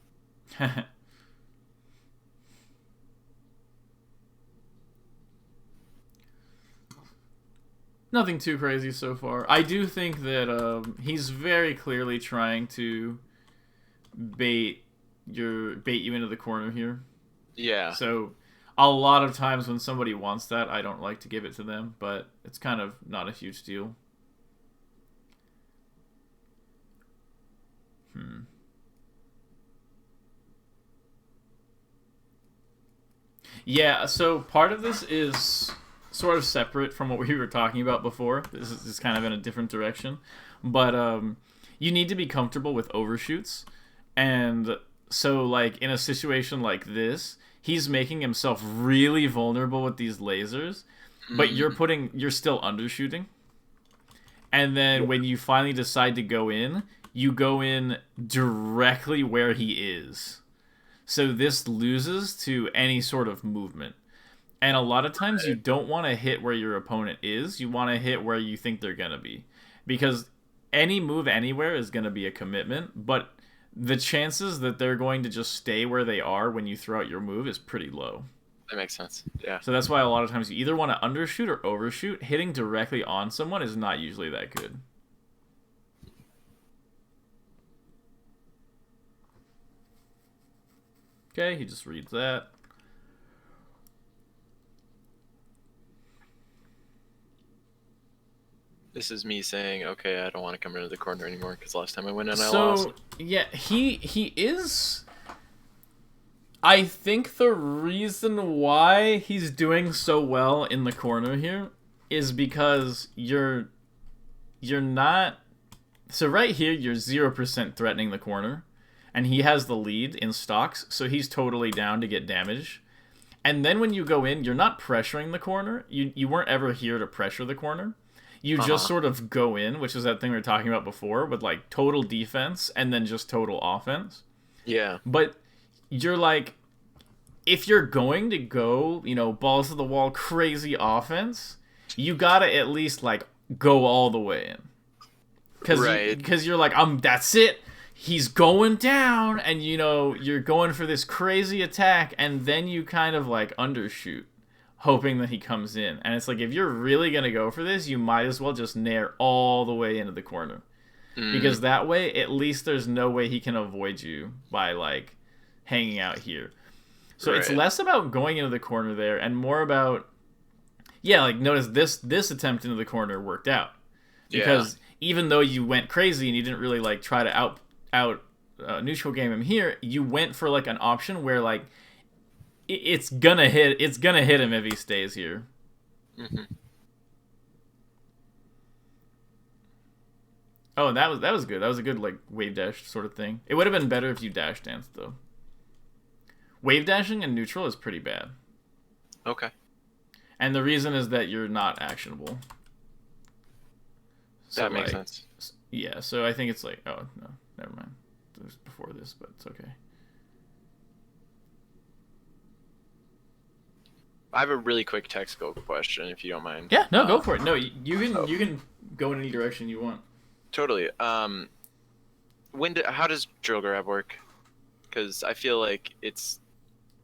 Nothing too crazy so far. I do think that he's very clearly trying to bait you into the corner here. Yeah. So a lot of times when somebody wants that, I don't like to give it to them, but it's kind of not a huge deal. Yeah, so part of this is sort of separate from what we were talking about before. This is kind of in a different direction. But you need to be comfortable with overshoots. And so, like, in a situation like this, he's making himself really vulnerable with these lasers, but you're still undershooting. And then when you finally decide to go in, you go in directly where he is. So this loses to any sort of movement. And a lot of times you don't want to hit where your opponent is. You want to hit where you think they're going to be. Because any move anywhere is going to be a commitment, but the chances that they're going to just stay where they are when you throw out your move is pretty low. That makes sense. Yeah. So that's why a lot of times you either want to undershoot or overshoot. Hitting directly on someone is not usually that good. Okay, he just reads that. This is me saying, okay, I don't want to come into the corner anymore because last time I went and I So, lost. yeah, he is... I think the reason why he's doing so well in the corner here is because you're not... So right here, you're 0% threatening the corner, and he has the lead in stocks, so he's totally down to get damage. And then when you go in, you're not pressuring the corner. You weren't ever here to pressure the corner. You just sort of go in, which is that thing we were talking about before, with like total defense and then just total offense. Yeah. But you're like, if you're going to go, balls to the wall, crazy offense, you gotta at least like go all the way in. Because you're like, that's it. He's going down, and you're going for this crazy attack, and then you kind of like undershoot, hoping that he comes in. And it's like, if you're really gonna go for this, you might as well just nair all the way into the corner, because that way at least there's no way he can avoid you by like hanging out here. So it's less about going into the corner there and more about, like, notice this attempt into the corner worked out, because even though you went crazy and you didn't really like try to out neutral game him here, you went for like an option where like it's gonna hit him if he stays here. Oh, that was good. That was a good like wave dash sort of thing. It would have been better if you dash danced though. Wave dashing in neutral is pretty bad. Okay. And the reason is that you're not actionable. So that makes sense. Yeah, so I think it's like, oh, no, never mind. It was before this, but it's okay. I have a really quick technical question, if you don't mind. Yeah, no, go for it. No, you can go in any direction you want. Totally. How does drill grab work? Because I feel like it's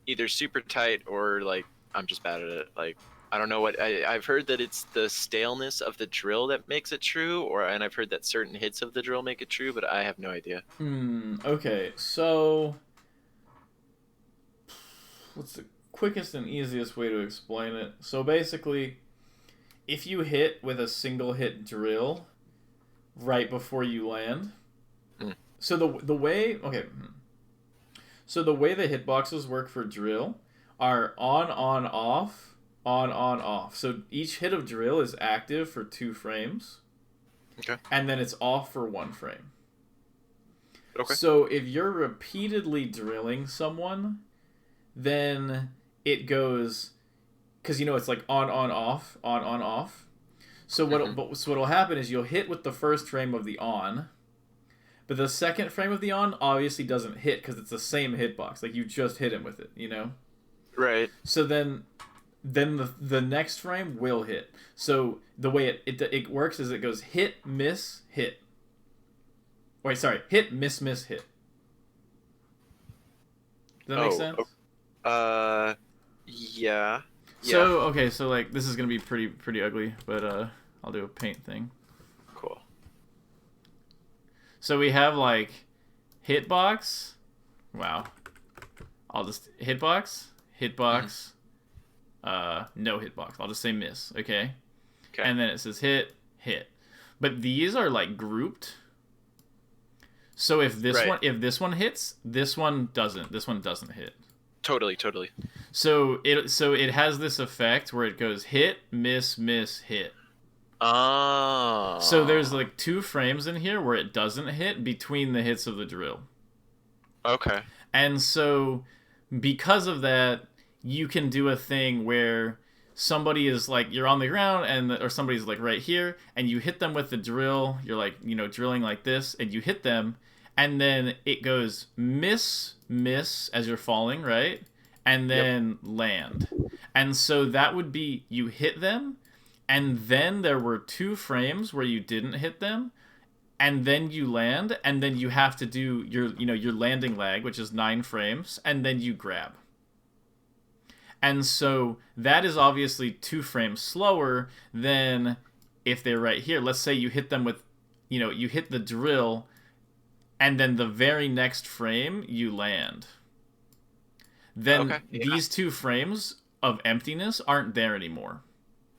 either super tight or like I'm just bad at it. Like I don't know what I've heard that it's the staleness of the drill that makes it true, and I've heard that certain hits of the drill make it true, but I have no idea. Okay, so what's the quickest and easiest way to explain it? So basically, if you hit with a single hit drill right before you land, so the way So the way the hitboxes work for drill are on, off, on, off. So each hit of drill is active for 2 frames. Okay. And then it's off for 1 frame. Okay. So if you're repeatedly drilling someone, then it goes, because it's like on, off, on, off. So what'll happen is you'll hit with the first frame of the on. But the second frame of the on obviously doesn't hit because it's the same hitbox. Like, you just hit him with it, Right. So then the next frame will hit. So the way it works is it goes hit, miss, hit. Wait, sorry. Hit, miss, hit. Does that make sense? Yeah. So, okay, so, like, this is going to be pretty ugly, but I'll do a paint thing. Cool. So we have like hitbox. Wow. I'll just hitbox. No hitbox. I'll just say miss. Okay. And then it says hit. But these are like grouped. So if this one hits, this one doesn't. This one doesn't hit. Totally, totally. So it has this effect where it goes hit, miss, miss, hit. So there's Ah. like 2 frames in here where it doesn't hit between the hits of the drill. Okay. And so because of that, you can do a thing where somebody is like you're on the ground and or somebody's like right here and you hit them with the drill. You're like, drilling like this and you hit them and then it goes miss, miss as you're falling, right? And Yep. then land. And so that would be you hit them and then there were 2 frames where you didn't hit them and then you land and then you have to do your landing lag, which is 9 frames, and then you grab. And so that is obviously 2 frames slower than if they're right here. Let's say you hit them with, you hit the drill and then the very next frame you land. Then Okay. Yeah. these 2 frames of emptiness aren't there anymore.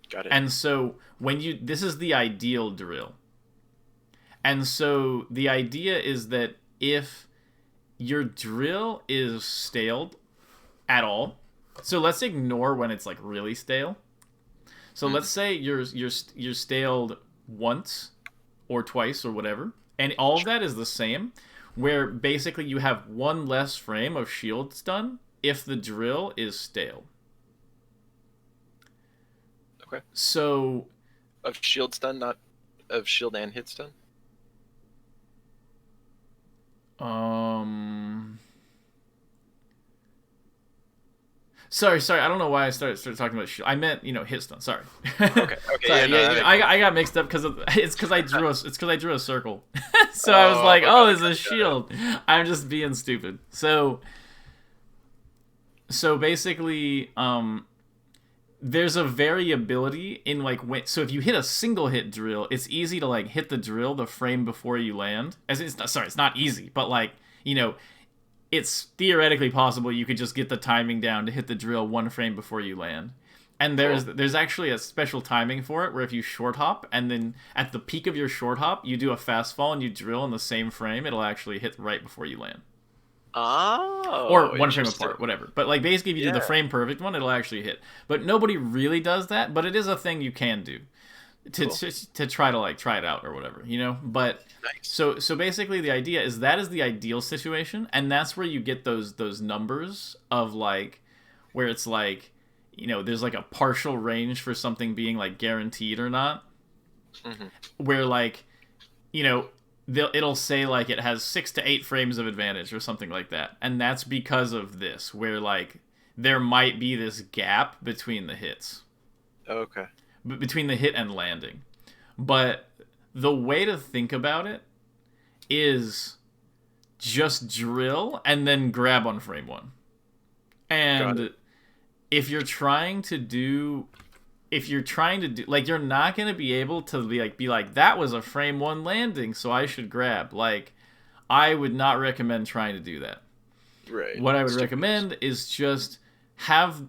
Got it. And so this is the ideal drill. And so the idea is that if your drill is staled at all, so let's ignore when it's like really stale. So let's say you're staled once or twice or whatever, and all of that is the same, where basically you have 1 less frame of shield stun if the drill is stale. Okay. So Of shield stun, not of shield and hit stun. Sorry. I don't know why I started talking about shield. I meant, hit stun. Sorry. Okay. Sorry, Yeah. No, I got mixed up because I drew a circle. So I was like, oh, there's a shield. I'm just being stupid. So basically, there's a variability in like so if you hit a single hit drill, it's easy to like hit the drill the frame before you land. It's not easy, but like, it's theoretically possible you could just get the timing down to hit the drill 1 frame before you land. And there's actually a special timing for it where if you short hop and then at the peak of your short hop you do a fast fall and you drill in the same frame, it'll actually hit right before you land. Oh. Or 1 frame apart, whatever. But like basically if you do the Yeah. frame perfect one, it'll actually hit. But nobody really does that, but it is a thing you can do to try it out or whatever, But Nice. so basically the idea is that is the ideal situation, and that's where you get those numbers of like where it's like, there's like a partial range for something being like guaranteed or not. Where like, it'll say like it has 6 to 8 frames of advantage or something like that, and that's because of this, where like there might be this gap between the hits. Okay. Between the hit and landing. But the way to think about it is just drill and then grab on frame 1. And if you're trying to do like, you're not going to be able to be like that was a frame 1 landing, so I should grab. Like, I would not recommend trying to do that. Right. What I would recommend is just have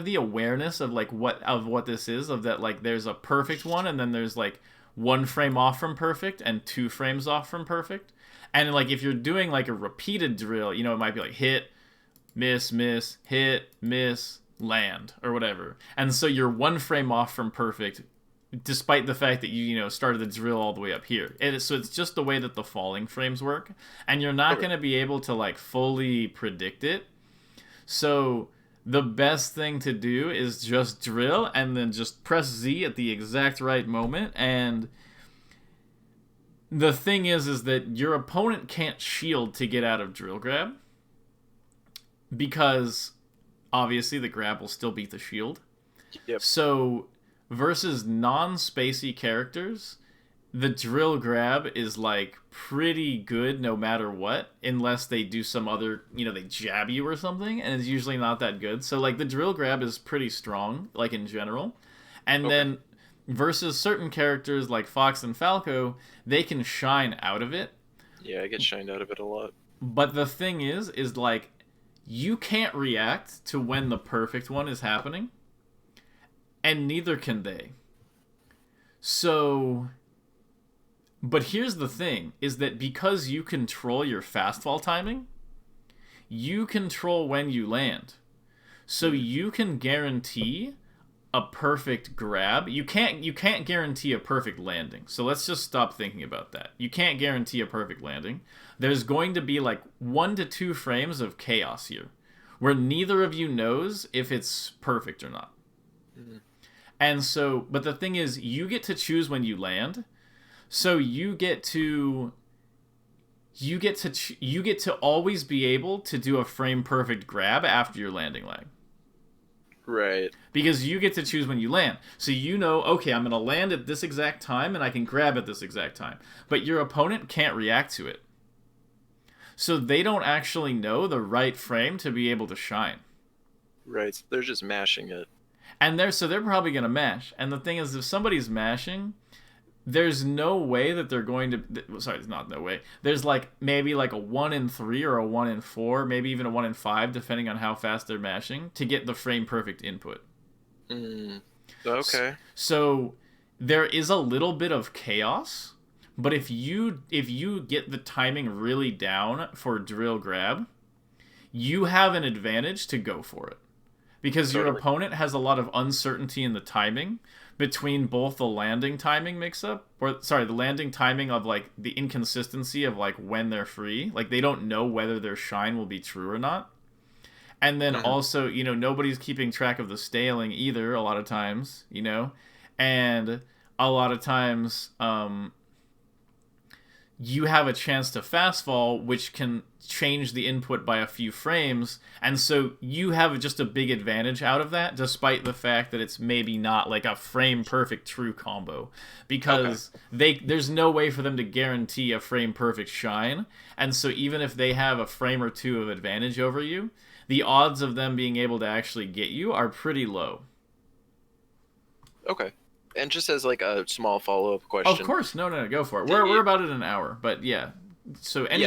the awareness of like what this is, of that like there's a perfect one and then there's like 1 frame off from perfect and 2 frames off from perfect. And like if you're doing like a repeated drill, it might be like hit, miss, miss, hit, miss, land or whatever. And so you're 1 frame off from perfect despite the fact that you started the drill all the way up here. So it's just the way that the falling frames work, and you're not going to be able to like fully predict it. So the best thing to do is just drill and then just press Z at the exact right moment. And the thing is that your opponent can't shield to get out of drill grab, because obviously the grab will still beat the shield. Yep. So versus non-spacey characters, the drill grab is like pretty good no matter what, unless they do some other, they jab you or something, and it's usually not that good. So like the drill grab is pretty strong, like in general. And then versus certain characters like Fox and Falco, they can shine out of it. Yeah, I get shined out of it a lot. But the thing is like you can't react to when the perfect one is happening, and neither can they. So, but here's the thing, is that because you control your fastfall timing, you control when you land. So you can guarantee a perfect grab. You can't guarantee a perfect landing. So let's just stop thinking about that. You can't guarantee a perfect landing. There's going to be like 1 to 2 frames of chaos here where neither of you knows if it's perfect or not. Mm-hmm. And so, but the thing is, you get to choose when you land. So you get to always be able to do a frame perfect grab after your landing lag. Right. Because you get to choose when you land. So you know, okay, I'm going to land at this exact time and I can grab at this exact time. But your opponent can't react to it. So they don't actually know the right frame to be able to shine. Right. So they're just mashing it. And they're probably going to mash. And the thing is, if somebody's mashing, there's no way that they're going to. Sorry, there's not no way. There's like maybe like a 1 in 3 or a 1 in 4, maybe even a 1 in 5, depending on how fast they're mashing, to get the frame perfect input. Okay. So there is a little bit of chaos, but if you get the timing really down for drill grab, you have an advantage to go for it. Because your opponent has a lot of uncertainty in the timing between both the landing timing mix-up, the landing timing of like the inconsistency of like when they're free. Like they don't know whether their shine will be true or not. And then also, nobody's keeping track of the staling either a lot of times, and a lot of times you have a chance to fast fall, which can change the input by a few frames, and so you have just a big advantage out of that, despite the fact that it's maybe not like a frame perfect true combo, because there's no way for them to guarantee a frame perfect shine, and so even if they have a frame or two of advantage over you, the odds of them being able to actually get you are pretty low. Okay. And just as like a small follow-up question. Of course, no, go for it. We're about at an hour, but yeah. So any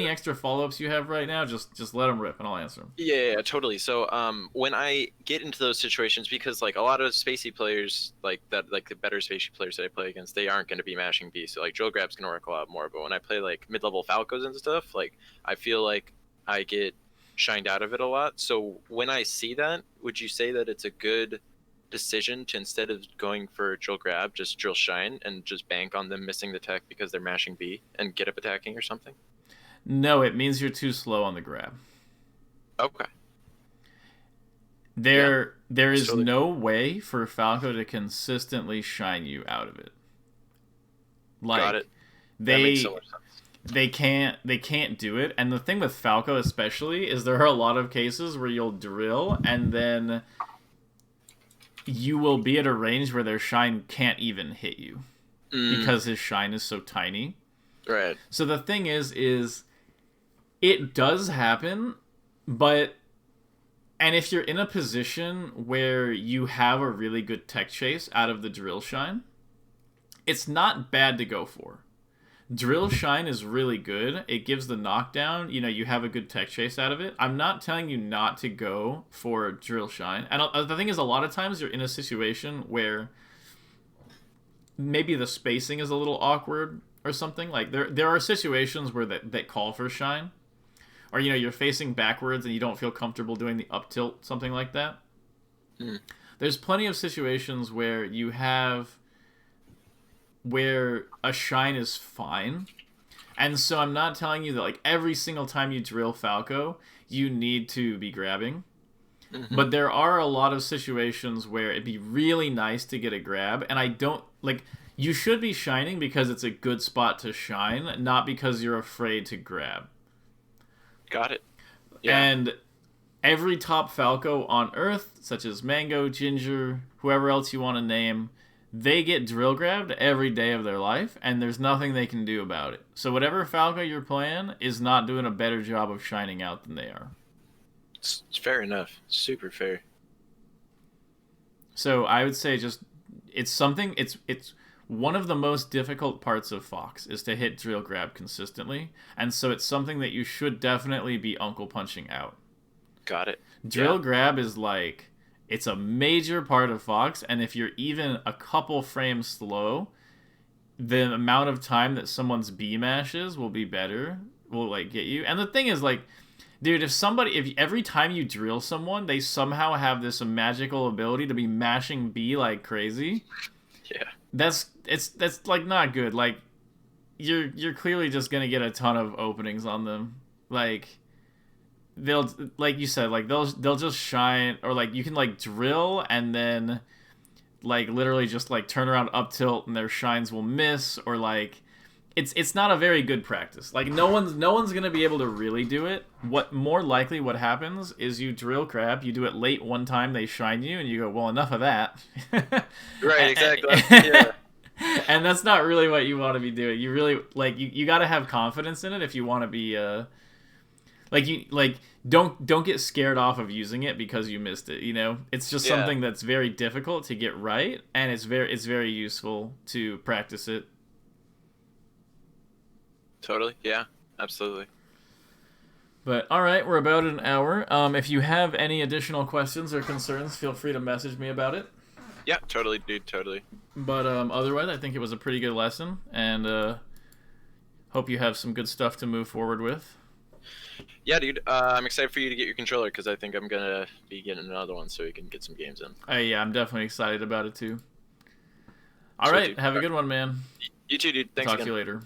extra follow-ups you have right now, just let them rip and I'll answer them. Yeah, totally. So when I get into those situations, because like a lot of spacey players, like the better spacey players that I play against, they aren't going to be mashing B. So like drill grab's going to work a lot more. But when I play like mid-level Falcos and stuff, like I feel like I get shined out of it a lot. So when I see that, would you say that it's a good decision to, instead of going for drill grab, just drill shine and just bank on them missing the tech because they're mashing B and get up attacking or something? No, it means you're too slow on the grab. Okay. There is no way for Falco to consistently shine you out of it. Like, got it. That makes so much sense. They can't do it, and the thing with Falco especially is there are a lot of cases where you'll drill and then you will be at a range where their shine can't even hit you because his shine is so tiny. Right. So the thing is it does happen, and if you're in a position where you have a really good tech chase out of the drill shine, it's not bad to go for. Drill shine is really good. It gives the knockdown. You have a good tech chase out of it. I'm not telling you not to go for drill shine. And the thing is, a lot of times you're in a situation where maybe the spacing is a little awkward or something. Like there are situations where that call for shine, or you're facing backwards and you don't feel comfortable doing the up tilt, something like that. There's plenty of situations where where a shine is fine. And so I'm not telling you that like every single time you drill Falco, you need to be grabbing. But there are a lot of situations where it'd be really nice to get a grab, and I don't like you should be shining because it's a good spot to shine, not because you're afraid to grab. Got it. Yeah. And every top Falco on Earth, such as Mango, Ginger, whoever else you want to name, they get drill grabbed every day of their life, and there's nothing they can do about it. So whatever Falco you're playing is not doing a better job of shining out than they are. It's fair enough. Super fair. So I would say it's one of the most difficult parts of Fox is to hit drill grab consistently, and so it's something that you should definitely be uncle punching out. Got it. Drill grab is like... It's a major part of Fox, and if you're even a couple frames slow, the amount of time that someone's B mashes will be better, will like get you. And the thing is, like, Dude, if every time you drill someone, they somehow have this magical ability to be mashing B like crazy, Yeah. that's like not good. Like you're clearly just gonna get a ton of openings on them. Like they'll like you said, like they'll just shine, or like you can like drill and then like literally just like turn around up tilt and their shines will miss, or like it's not a very good practice. Like no one's gonna be able to really do it. What happens is you drill crap, you do it late one time, they shine you, and you go, well, enough of that. Right. Exactly. Yeah. And that's not really what you want to be doing. You really like you got to have confidence in it if you want to be like you like don't get scared off of using it because you missed it, you know? It's just Yeah. something that's very difficult to get right, and it's very useful to practice it. Totally. Yeah. Absolutely. But all right, we're about an hour. If you have any additional questions or concerns, feel free to message me about it. Yeah. Totally, dude. Totally. But otherwise, I think it was a pretty good lesson, and hope you have some good stuff to move forward with. Yeah, dude. I'm excited for you to get your controller because I think I'm gonna be getting another one so we can get some games in. Yeah, I'm definitely excited about it too. All Sweet, right, dude. have a good one, man. You too, dude. Thanks Talk again. to you later.